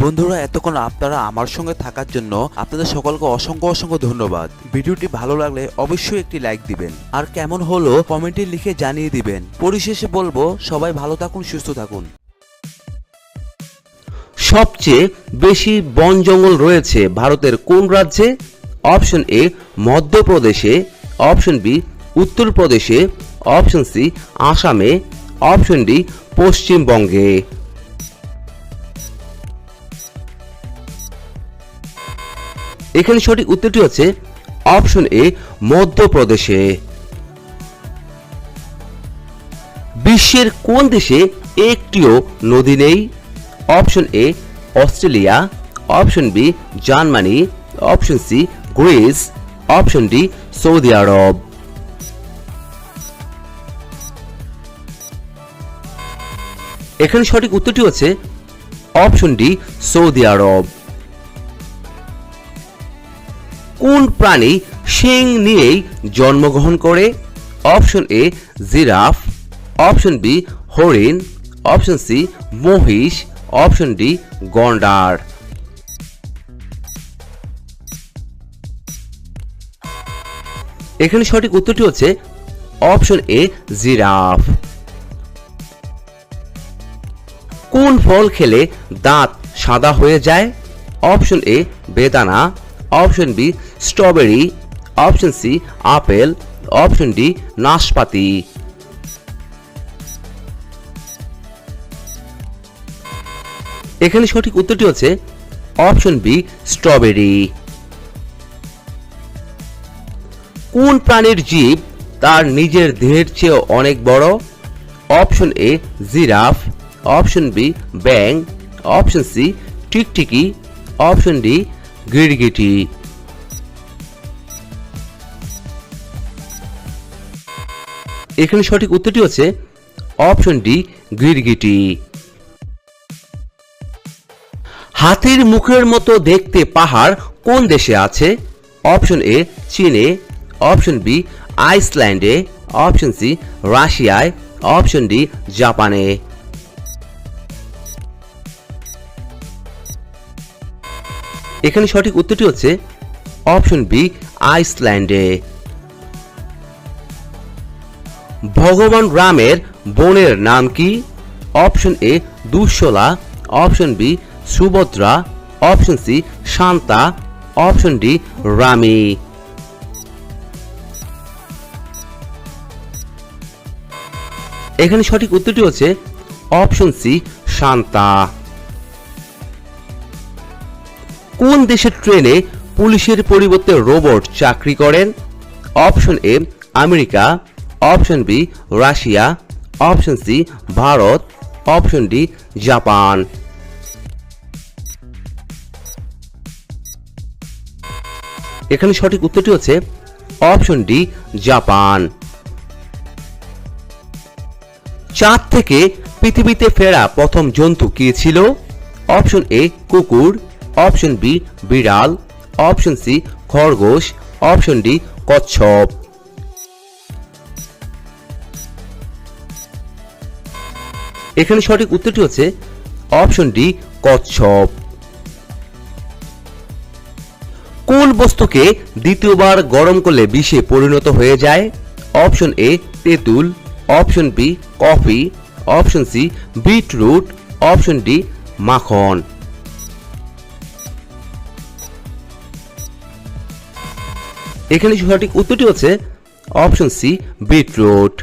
বন্ধুরা, এতক্ষণ আপনারা আমার সঙ্গে থাকার জন্য আপনাদের সকলকে অসংখ্য ধন্যবাদ। ভিডিওটি ভালো লাগলে অবশ্যই একটি লাইক দিবেন, আর কেমন হলো কমেন্টে লিখে জানিয়ে দিবেন। পরিশেষে বলবো, সবাই ভালো থাকুন, সুস্থ থাকুন। সবচেয়ে বেশি বন জঙ্গল রয়েছে ভারতের কোন রাজ্যে? অপশন এ মধ্যপ্রদেশে, অপশন বি উত্তরপ্রদেশে, অপশন সি আসামে, অপশন ডি পশ্চিমবঙ্গে। এখানে সঠিক উত্তরটি হচ্ছে অপশন এ মধ্যপ্রদেশে। বিশ্বের কোন দেশে একটিও নদী নেই? Option A Australia, option B Germany, option C Greece, option D Saudi আরব। এখানে সঠিক উত্তরটি হচ্ছে অপশন ডি সৌদি আরব। কোন প্রাণী শিং নিয়েই জন্মগ্রহণ করে? Option A giraffe, option B হরিণ, অপশন সি মহিষ, অপশন ডি গন্ডার। এখানে সঠিক উত্তরটি হচ্ছে অপশন এ জিরাফ। কোন ফল খেলে দাঁত সাদা হয়ে যায়? অপশন এ বেদানা, option B strawberry, option C apple, option D নাশপাতি। এখানে সঠিক উত্তরটি হচ্ছে অপশন বি স্ট্রবেরি। কোন প্রাণীর জীব তার নিজের দেহের চেয়ে অনেক বড়? Option A giraffe, option B ব্যাং, অপশন সি টিকটিকি, অপশন ডি গিরগিটি। এখানে সঠিক উত্তরটি হচ্ছে অপশন ডি গিরগিটি। হাতির মুখের মতো দেখতে পাহাড় কোন দেশে আছে? অপশন এ চীনে, অপশন বি আইসল্যান্ডে, অপশন সি রাশিয়ায়, অপশন ডি জাপানে। এখানে সঠিক উত্তরটি হচ্ছে অপশন বি আইসল্যান্ডে। ভগবান রামের বোনের নাম কি? Option A Duhshala, option B Subhadra, option C Shanta, option D Rami. এখানে সঠিক উত্তরটি হচ্ছে অপশন সি শান্তা। কোন দেশের ট্রেনে পুলিশের পরিবর্তে রোবট চাকরি করেন? Option A America, option B Russia, option C Bharat, option D Japan. এখানে সঠিক উত্তরটি হচ্ছে অপশন ডি জাপান। চাঁদ থেকে পৃথিবীতে ফেরা প্রথম জন্তু কি ছিল? অপশন এ কুকুর, অপশন বি বিড়াল, অপশন সি খরগোশ, অপশন ডি কচ্ছপ। এখানে সঠিক উত্তরটি হচ্ছে অপশন ডি কচ্ছপ। কোন বস্তুকে দ্বিতীয়বার গরম করলে বিষে পরিণত হয়ে যায়? অপশন এ তেঁতুল, option B coffee, option C beetroot, option D মাখন। এখানে সঠিক উত্তরটি হচ্ছে অপশন সি বিটরুট।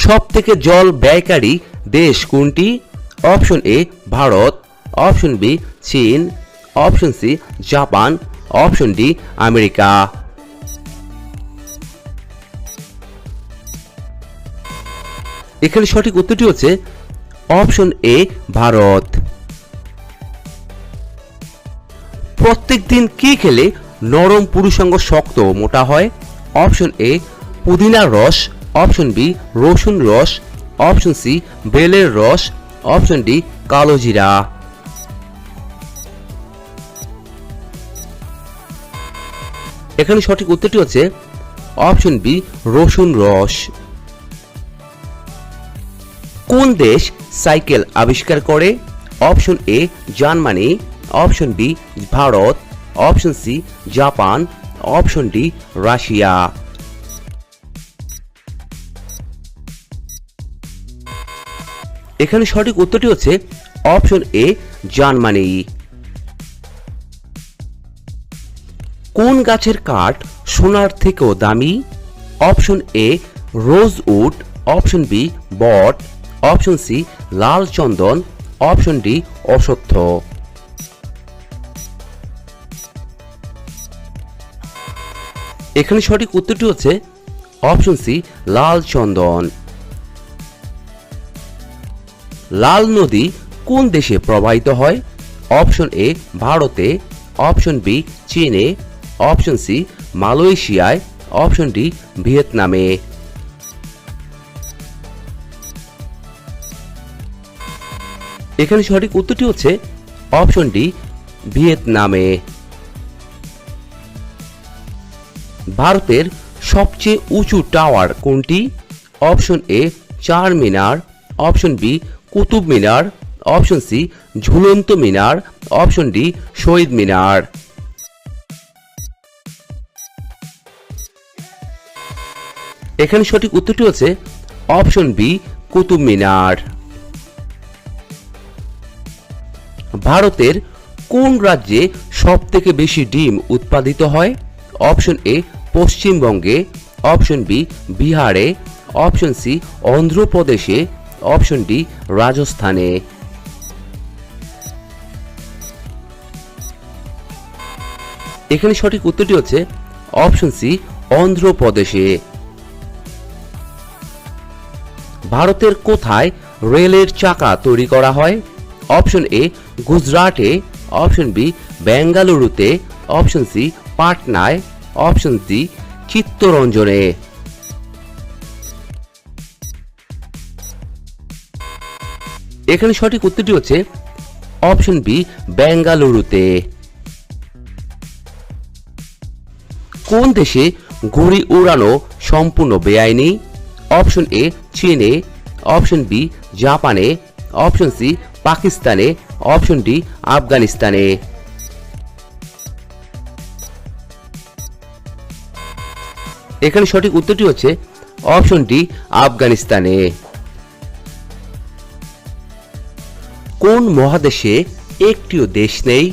সব থেকে জল ব্যয়কারী দেশ কোনটি? Option A Bharat, option B চীন, option C Japan, option D America. এখানে সঠিক উত্তরটি হচ্ছে অপশন এ ভারত। প্রত্যেকদিন কি খেলে নরম পুরুষাঙ্গ শক্ত ও মোটা হয়? অপশন এ পুদিনার রস, অপশন বি রসুন রস, অপশন সি বেলের রস, অপশন ডি কালো জিরা। এখানে সঠিক উত্তরটি হচ্ছে অপশন বি রসুন রস। কোন দেশ সাইকেল আবিষ্কার করে? Option A Germany, option B Bharat, option C Japan, option D Russia. এখানে সঠিক উত্তরটি হচ্ছে অপশন এ জার্মানি। কোন গাছের কাঠ সোনার থেকেও দামি? Option A rosewood, option B বট, অপশন সি লাল চন্দন, অপশন ডি অশ্বত্থ। এখানে সঠিক উত্তরটি হচ্ছে অপশন সি লাল চন্দন। লাল নদী কোন দেশে প্রবাহিত হয়? অপশন এ ভারতে, অপশন বি চীনে, অপশন সি মালয়েশিয়ায়, অপশন ডি ভিয়েতনামে। এখানে সঠিক উত্তরটি হচ্ছে অপশন ডি ভিয়েতনামে। ভারতের সবচেয়ে উঁচু টাওয়ার কোনটি? অপশন এ চার মিনার, option B Qutub Minar, option C ঝুলন্ত মিনার, অপশন ডি শহীদ মিনার। এখানে সঠিক উত্তরটি হচ্ছে অপশন বি কুতুব মিনার। ভারতের কোন রাজ্যে সবথেকে বেশি ডিম উৎপাদিত হয়? অপশন এ পশ্চিমবঙ্গে, অপশন বি বিহারে, অপশন সি অন্ধ্রপ্রদেশে, অপশন ডি রাজস্থানে। এখানে সঠিক উত্তরটি হচ্ছে অপশন সি অন্ধ্রপ্রদেশে। ভারতের কোথায় রেলের চাকা তৈরি করা হয়? অপশন এ গুজরাটে, অপশন বি বেঙ্গালুরুতে, অপশন সি পাটনায়, অপশন সি চিত্তরঞ্জনে। এখানে সঠিক উত্তরটি হচ্ছে অপশন বি বেঙ্গালুরুতে। কোন দেশে ঘুড়ি উড়ানো সম্পূর্ণ বেআইনি? অপশন এ চীনে, অপশন বি জাপানে, অপশন সি পাকিস্তানে, অপশন ডি আফগানিস্তানে। এখানে সঠিক উত্তরটি হচ্ছে অপশন ডি আফগানিস্তানে। কোন মহাদেশে একটিও দেশ নেই?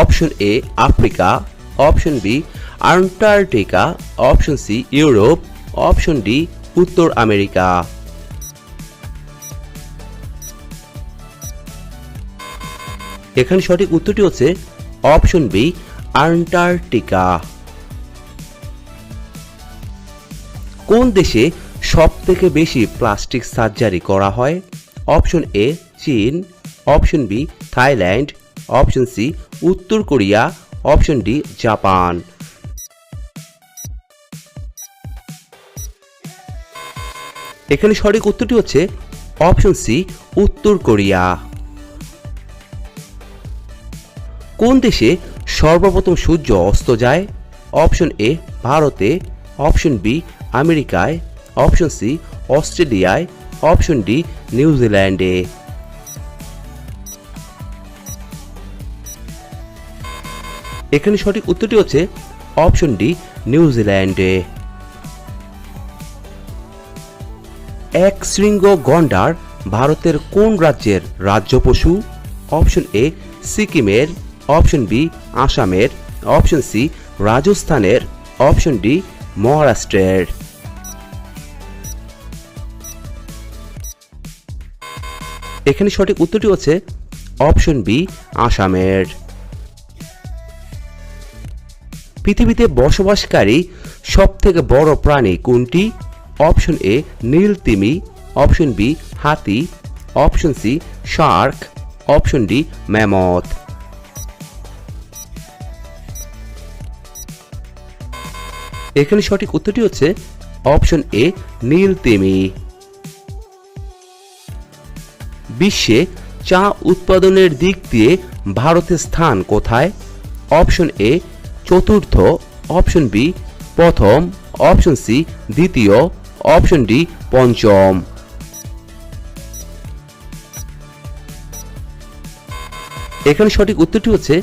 Option A Africa, option B Antarctica, option C Europe, option D উত্তর আমেরিকা। এখানে সঠিক উত্তরটি হচ্ছে অপশন বি আন্টার্কটিকা। কোন দেশে সবথেকে বেশি প্লাস্টিক সার্জারি করা হয়? অপশন এ চীন, option B Thailand, option C উত্তর কোরিয়া, অপশন ডি জাপান। এখানে সঠিক উত্তরটি হচ্ছে অপশন সি উত্তর কোরিয়া। কোন দেশে সর্বপ্রথম সূর্য অস্ত যায়? অপশন এ ভারতে, অপশন বি আমেরিকায়, অপশন সি অস্ট্রেলিয়ায়, অপশন ডি নিউজিল্যান্ডে। এখানে সঠিক উত্তরটি হচ্ছে অপশন ডি নিউজিল্যান্ডে। এক শৃঙ্গ গন্ডার ভারতের কোন রাজ্যের রাজ্য পশু? অপশন এ সিকিমের, অপশন বি আসামের, অপশন সি রাজস্থানের, অপশন ডি মহারাষ্ট্রের। এখানে সঠিক উত্তরটি হচ্ছে অপশন বি আসামের। পৃথিবীতে বসবাসকারী সবথেকে বড় প্রাণী কোনটি? অপশন এ নীল তিমি, অপশন বি হাতি, option C shark, option D mammoth. এখানে সঠিক উত্তরটি হচ্ছে অপশন এ নীল তিমি। বিশ্বে চা উৎপাদনের দিক দিয়ে ভারতের স্থান কোথায়? অপশন এ চতুর্থ, অপশন বি প্রথম, অপশন সি দ্বিতীয়, অপশন ডি পঞ্চম। এখানে সঠিক উত্তরটি হচ্ছে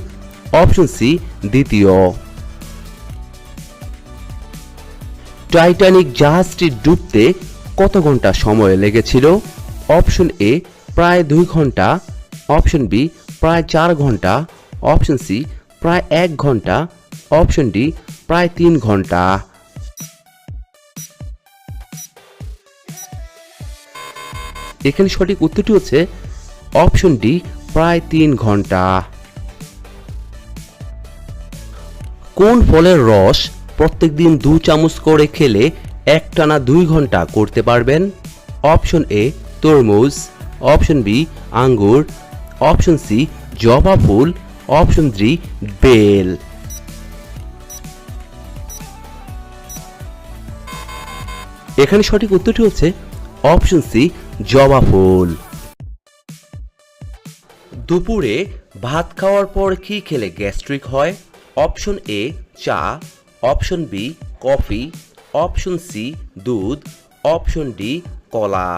অপশন সি দ্বিতীয়। টাইটানিক জাহাজটি ডুবতে কত ঘন্টা সময় লেগেছিল? অপশন এ প্রায় 2 ঘন্টা, অপশন বি প্রায় 4 ঘন্টা, অপশন সি প্রায় 1 ঘন্টা, অপশন ডি প্রায় 3 ঘন্টা। এখানে সঠিক উত্তরটি হচ্ছে অপশন ডি প্রায় 3 ঘন্টা। কোন ফলের রস প্রত্যেকদিন 2 চামচ করে খেলে একটানা 2 ঘন্টা করতে পারবেন? অপশন এ তরমুজ, অপশন বি আঙ্গুর, অপশন সি জবা ফুল, অপশন ডি বেল। এখানে সঠিক উত্তরটি হচ্ছে অপশন সি জবা ফুল। দুপুরে ভাত খাওয়ার পর কি খেলে গ্যাস্ট্রিক হয়? অপশন এ চা, option B coffee, option C দুধ, অপশন ডি কলা।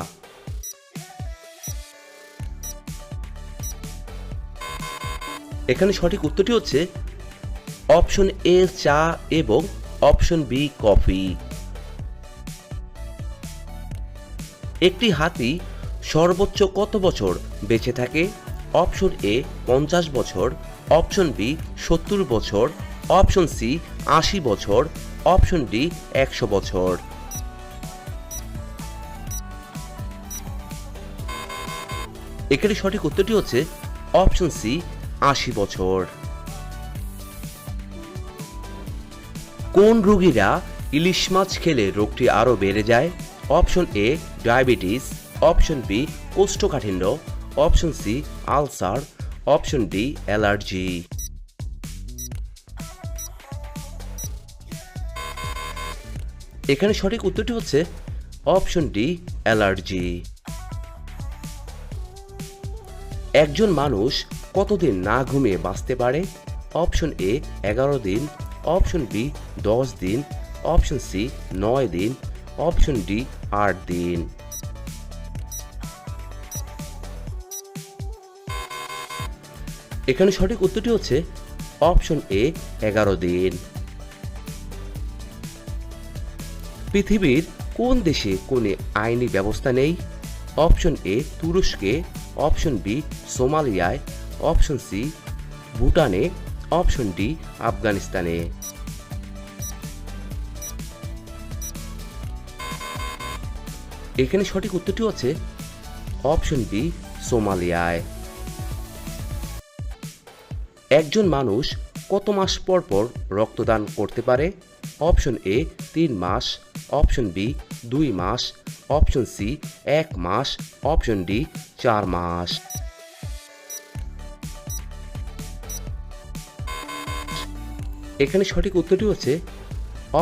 এখানে সঠিক উত্তরটি হচ্ছে অপশন এ চা এবং অপশন বি কফি। একটি হাতি সর্বোচ্চ কত বছর বেঁচে থাকে? অপশন এ 50 বছর, অপশন বি 70 বছর, অপশন সি 80 বছর, অপশন ডি 100 বছর। এখানে সঠিক উত্তরটি হচ্ছে অপশন সি 80 বছর। কোন রোগীরা ইলিশ মাছ খেলে রোগটি আরো বেড়ে যায়? Option A diabetes, option B কোষ্ঠকাঠিন্য, option C ulcer, option D allergy. এখানে সঠিক উত্তরটি হচ্ছে অপশন ডি অ্যালার্জি। একজন মানুষ কতদিন না ঘুমিয়ে বাঁচতে পারে? অপশন এ 11 দিন, অপশন বি 10 দিন, অপশন সি 9 দিন, অপশন ডি 8 দিন। এখানে সঠিক উত্তরটি হচ্ছে অপশন এ 11 দিন। পৃথিবীর কোন দেশে কোনো আইনি ব্যবস্থা নেই? অপশন এ তুরস্কে, অপশন বি সোমালিয়ায়, অপশন সি ভুটানে, অপশন ডি আফগানিস্তানে। এখানে সঠিক উত্তরটি হচ্ছে অপশন বি সোমালিয়ায়। একজন মানুষ কত মাস পর পর রক্তদান করতে পারে? অপশন এ 3 মাস, অপশন বি 2 মাস, অপশন সি 1 মাস, অপশন ডি 4 মাস। এখানে সঠিক উত্তরটি হচ্ছে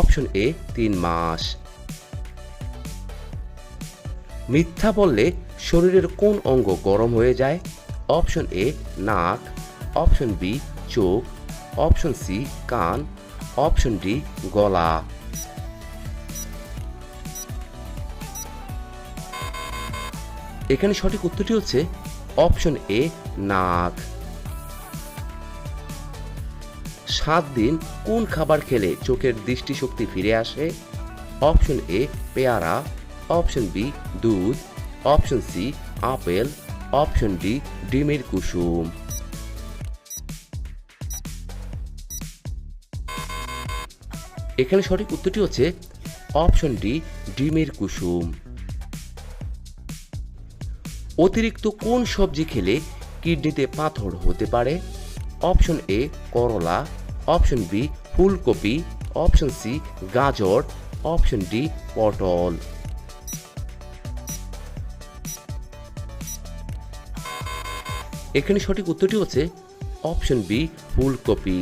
অপশন এ 3 মাস। মিথ্যা বললে শরীরের কোন অঙ্গ গরম হয়ে যায়? অপশন এ নাক, অপশন বি চোখ, অপশন সি কান, অপশন ডি গলা। এখানে সঠিক উত্তরটি হচ্ছে অপশন এ নাক। 7 দিন কোন খাবার খেলে চোখের দৃষ্টিশক্তি ফিরে আসে? অপশন এ পেয়ারা, অপশন বি দুধ, option C apple, option D ডিমের কুসুম। এখানে সঠিক উত্তরটি হচ্ছে অপশন ডি ডিমের কুসুম। অতিরিক্ত কোন সবজি খেলে কিডনিতে পাথর হতে পারে? অপশন এ করলা, অপশন বি ফুলকপি, অপশন সি গাজর, অপশন ডি পটল। এখানে সঠিক উত্তরটি হচ্ছে অপশন বি ফুলকপি।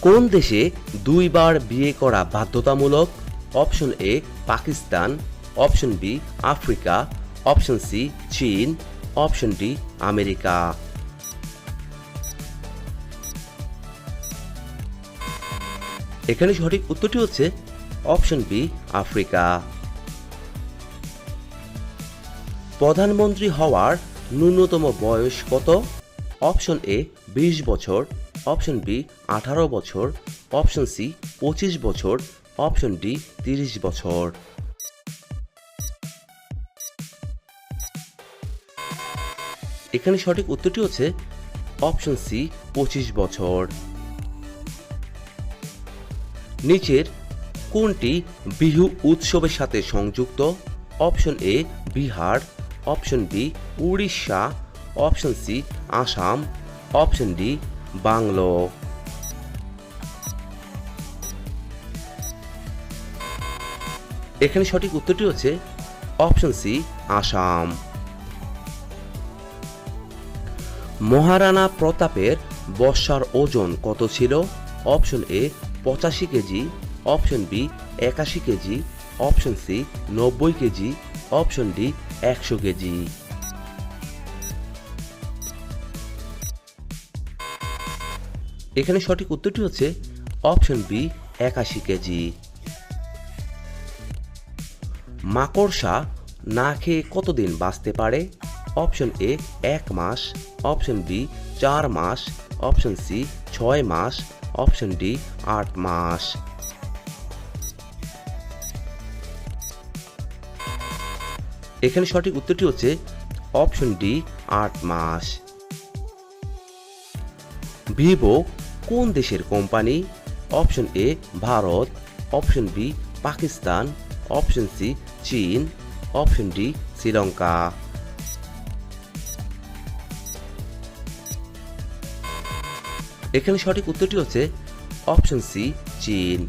কোন দেশে দুইবার বিয়ে করা বাধ্যতামূলক? Option A Pakistan, option B Africa, option C চীন, অপশন ডি আমেরিকা। এখানে সঠিক উত্তরটি হচ্ছে অপশন বি আফ্রিকা। প্রধানমন্ত্রী হওয়ার ন্যূনতম বয়স কত? অপশন এ 20 বছর, অপশন বি 18 বছর, অপশন সি 25 বছর, অপশন ডি 30 বছর। এখানে সঠিক উত্তরটি হচ্ছে অপশন সি 25 বছর। নিচের কোনটি বিহু উৎসবের সাথে সংযুক্ত? Option A Bihar, option B Orissa, option C Assam, option D বাংলো। এখানে সঠিক উত্তরটি হচ্ছে অপশন সি আসাম। মহারানা প্রতাপের বর্ষার ওজন কত ছিল? Option A 85 KG, option B 81 KG, option C 90 KG, option D 100 KG. এখানে সঠিক উত্তরটি হচ্ছে অপশন বি 81 কেজি। মাকড়সা না খেয়ে কতদিন বাঁচতে পারে? অপশন এ 1 মাস, অপশন বি 4 মাস, অপশন সি 6 মাস, অপশন ডি 8 মাস। এখানে সঠিক উত্তরটি হচ্ছে অপশন ডি 8 মাস। ভিভো কোন দেশের company? Option A Bharat, option B Pakistan, option C চীন, অপশন ডি শ্রীলঙ্কা। এখানে সঠিক উত্তরটি হচ্ছে অপশন সি চীন।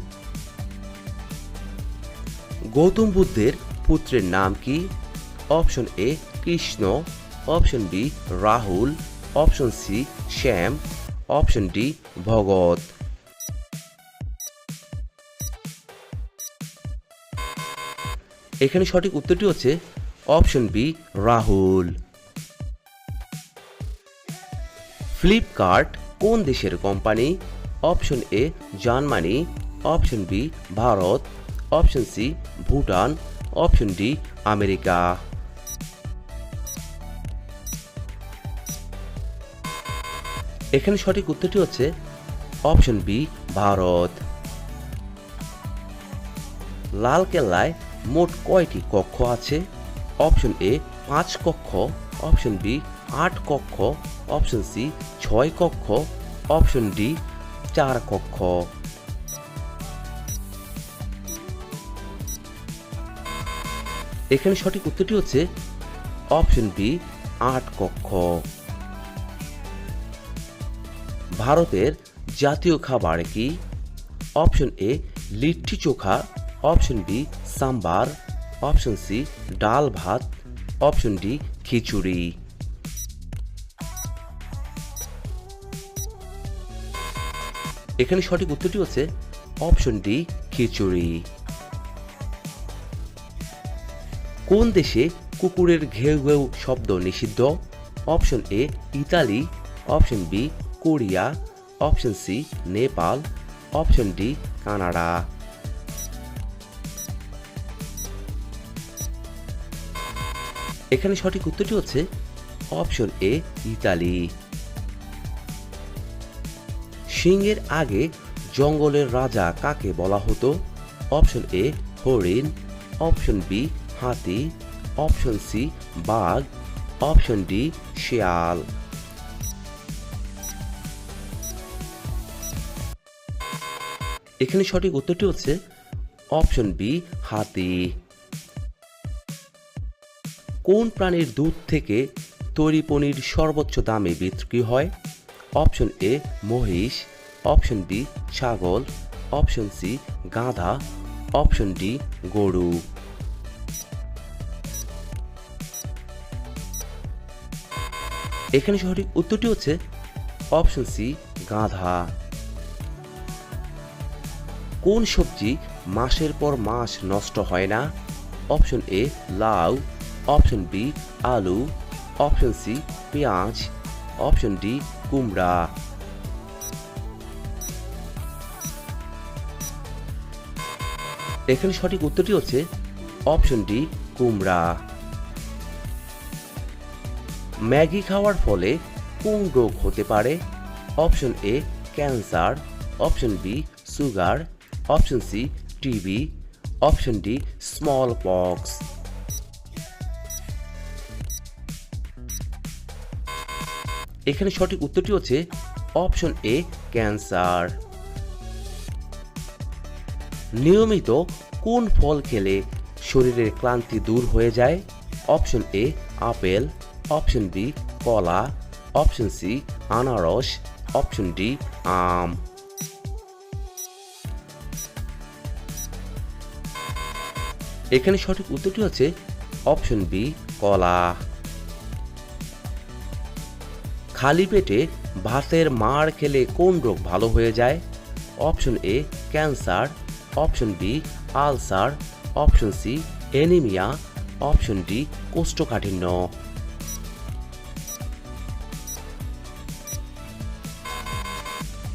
গৌতম বুদ্ধের পুত্রের নাম কি? Option A Krishna, option B Rahul, option C Shyam, option D Bhagat. এখানে সঠিক উত্তরটি হচ্ছে অপশন বি রাহুল। ফ্লিপকার্ট কোন দেশের company? Option A Germany, option B Bharat, option C Bhutan, option D America. এখানে সঠিক উত্তরটি হচ্ছে অপশন বি ভারত। লালকেল্লায় মোট কয়টি কক্ষ আছে? অপশন এ 5 কক্ষ, অপশন বি 8 কক্ষ, অপশন সি 6 কক্ষ, অপশন ডি 4 কক্ষ। এখানে সঠিক উত্তরটি হচ্ছে অপশন বি 8 কক্ষ। ভারতের জাতীয় খাবার কি? Option A litti chokha, option B sambar, option C ডাল ভাত, অপশন ডি খিচুড়ি। এখানে সঠিক উত্তরটি হচ্ছে অপশন ডি খিচুড়ি। কোন দেশে কুকুরের ঘেউ ঘেউ শব্দ নিষিদ্ধ? Option A Italy, option B Korea, option C Nepal, option D Canada. এখানে সঠিক উত্তরটি হচ্ছে অপশন এ ইতালি। সিংহের আগে জঙ্গলের রাজা কাকে বলা হতো? অপশন এ হরিণ, অপশন বি হাতি, অপশন সি বাঘ, অপশন ডি শিয়াল। এখানে সঠিক উত্তরটি হচ্ছে অপশন বি হাতি। কোন প্রাণীর দুধ থেকে তৈরি পনির সর্বোচ্চ দামে বিক্রি হয়? অপশন এ মহিষ, অপশন বি ছাগল, অপশন সি গাধা, অপশন ডি গরু। এখানে সঠিক উত্তরটি হচ্ছে অপশন সি গাধা। কোন সবজি মাসের পর মাস নষ্ট হয় না? অপশন এ লাউ, অপশন বি আলু, অপশন সি পেঁয়াজ, অপশন ডি কুমড়া। এখানে সঠিক উত্তরটি হচ্ছে অপশন ডি কুমড়া। ম্যাগি খাওয়ার ফলে কোন রোগ হতে পারে? Option A cancer, option B sugar, option C TB, option D smallpox. এখানে সঠিক উত্তরটি হচ্ছে অপশন এ ক্যান্সার। নিয়মিত কোন ফল খেলে শরীরের ক্লান্তি দূর হয়ে যায়? Option A apple, option B কলা, অপশন সি আনারস, অপশন ডি আম। এখানে সঠিক উত্তরটি হচ্ছে অপশন বি কলা। খালি পেটে ভাতের মাড় খেলে কোন রোগ ভালো হয়ে যায়? Option A cancer, option B ulcer, option C anaemia, option D কোষ্ঠকাঠিন্য।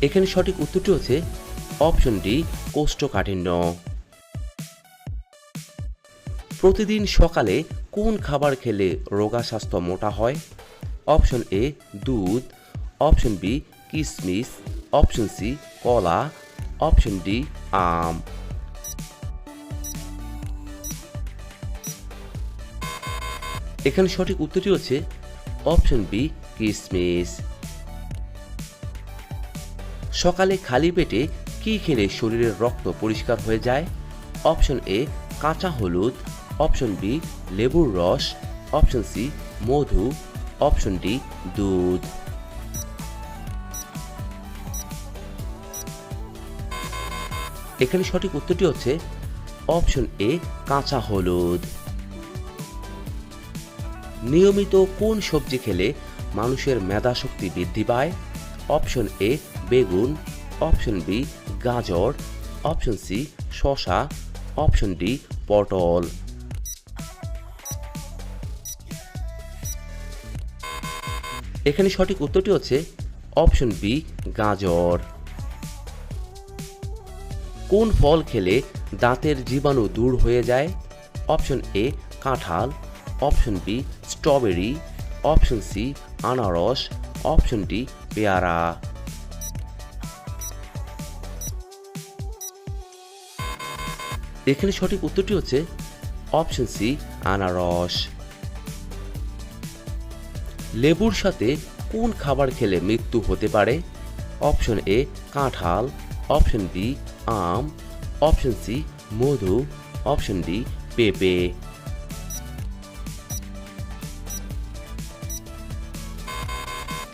এখানে সঠিক উত্তরটি হচ্ছে অপশন ডি কোষ্ঠকাঠিন্য। প্রতিদিন সকালে কোন খাবার খেলে রোগা স্বাস্থ্য মোটা হয়? অপশন এ দুধ, অপশন বি কিশমিশ, অপশন সি কলা, অপশন ডি আম। এখানে সঠিক উত্তরটি হচ্ছে অপশন বি কিশমিশ। সকালে খালি পেটে কি খেলে শরীরের রক্ত পরিষ্কার হয়ে যায়? অপশন এ কাঁচা হলুদ, অপশন বি লেবুর রস, অপশন সি মধু, অপশন ডি দুধ। এখানে সঠিক উত্তরটি হচ্ছে অপশন এ কাঁচা হলুদ। নিয়মিত কোন সবজি খেলে মানুষের মেধা শক্তি বৃদ্ধি পায়? অপশন এ বেগুন, অপশন বি গাজর, অপশন সি শসা, অপশন ডি পটল। এখানে সঠিক উত্তরটি হচ্ছে অপশন বি গাজর। কোন ফল খেলে দাঁতের জীবাণু দূর হয়ে যায়? অপশন এ কাঁঠাল, option B strawberry, option C আনারস, অপশন ডি পেয়ারা। এখানে সঠিক উত্তরটি হচ্ছে অপশন সি আনারস। লেবুর সাথে কোন খাবার খেলে মৃত্যু হতে পারে? অপশন এ কাঁঠাল, অপশন বি আম, অপশন সি মধু, অপশন ডি পেঁপে।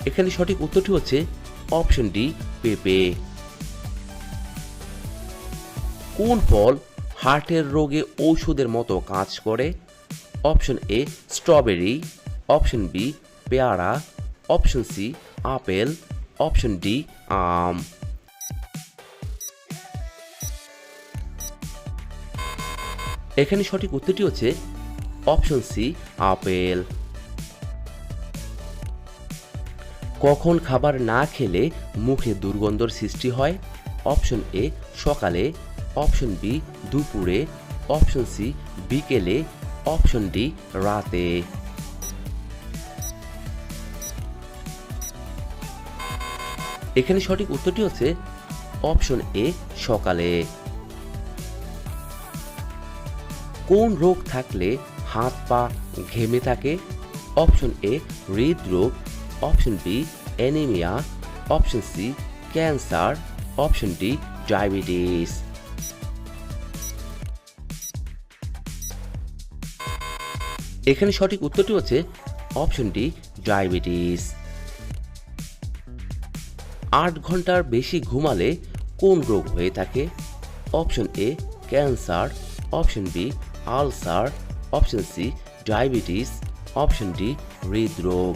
এখানে সঠিক উত্তরটি হচ্ছে অপশন ডি পেঁপে। কোন ফল হার্টের রোগে ঔষধের মতো কাজ করে? Option A strawberry, option B পেয়ারা, option C apple, option D আম। এখানে সঠিক উত্তরটি হচ্ছে অপশন সি আপেল। কখন খাবার না খেলে মুখে দুর্গন্ধর সৃষ্টি হয়? অপশন এ সকালে, অপশন বি দুপুরে, অপশন সি বিকেলে, অপশন ডি রাতে। এখানে সঠিক উত্তরটি হচ্ছে অপশন এ সকালে। কোন রোগ থাকলে হাত পা ঘেমে থাকে? অপশন এ হৃদরোগ, option B anaemia, option C cancer, option D diabetes. এখানে সঠিক উত্তরটি হচ্ছে অপশন ডি ডায়াবেটিস। 8 ঘন্টার বেশি ঘুমালে কোন রোগ হয়ে থাকে? Option A cancer, option B ulcer, option C diabetes, option D হৃদরোগ।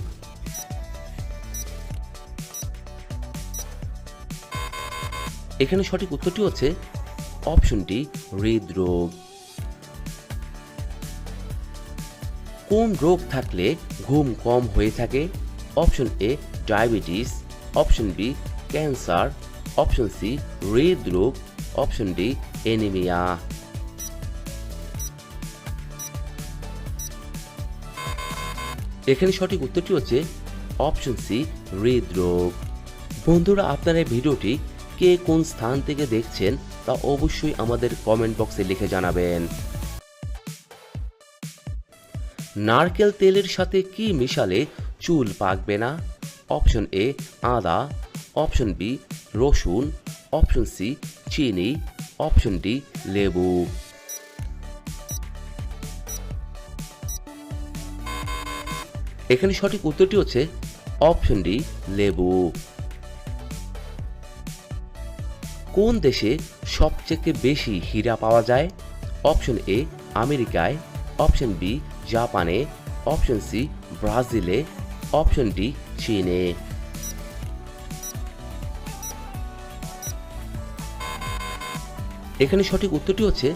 এখানে সঠিক উত্তরটি হচ্ছে অপশন ডি হৃদরোগ। কোন রোগ থাকলে ঘুম কম হয়ে থাকে? Option A diabetes, option B cancer, option C হৃদরোগ, অপশন ডি অ্যানিমিয়া। এখানে সঠিক উত্তরটি হচ্ছে অপশন সি হৃদরোগ। বন্ধুরা, আপনারা এই ভিডিওটি কে কোন স্থান থেকে দেখছেন তা অবশ্যই আমাদের কমেন্ট বক্সে লিখে জানাবেন। নারকেল তেলের সাথে কি মিশালে চুল পাকবে না? অপশন এ আদা, অপশন বি রসুন, অপশন সি চিনি, অপশন ডি লেবু। এখানে সঠিক উত্তরটি হচ্ছে অপশন ডি লেবু। কোন দেশে সবচেয়ে বেশি হীরা পাওয়া যায়? অপশন এ আমেরিকায়, অপশন বি জাপানে, অপশন সি ব্রাজিলে, অপশন ডি চীনে। এখানে সঠিক উত্তরটি হচ্ছে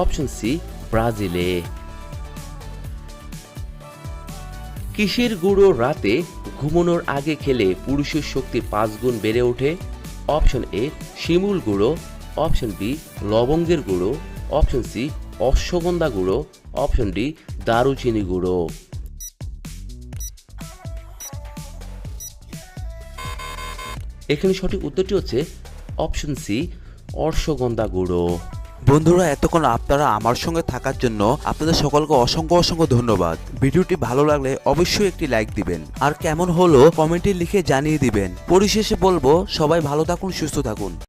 অপশন সি ব্রাজিলে। কিসের গুঁড়ো রাতে ঘুমানোর আগে খেলে পুরুষের শক্তি 5 গুণ বেড়ে ওঠে? অপশন এ শিমুল গুঁড়ো, অপশন বি লবঙ্গের গুঁড়ো, অপশন সি অশ্বগন্ধা গুঁড়ো, অপশন ডি দারুচিনি গুঁড়ো। এখানে সঠিক উত্তরটি হচ্ছে অপশন সি অশ্বগন্ধা গুঁড়ো। বন্ধুরা, এতক্ষণ আপনারা আমার সঙ্গে থাকার জন্য আপনাদের সকলকে অসংখ্য অসংখ্য ধন্যবাদ। ভিডিওটি ভালো লাগলে অবশ্যই একটি লাইক দিবেন, আর কেমন হলো কমেন্টে লিখে জানিয়ে দিবেন। পরিশেষে বলবো, সবাই ভালো থাকুন, সুস্থ থাকুন।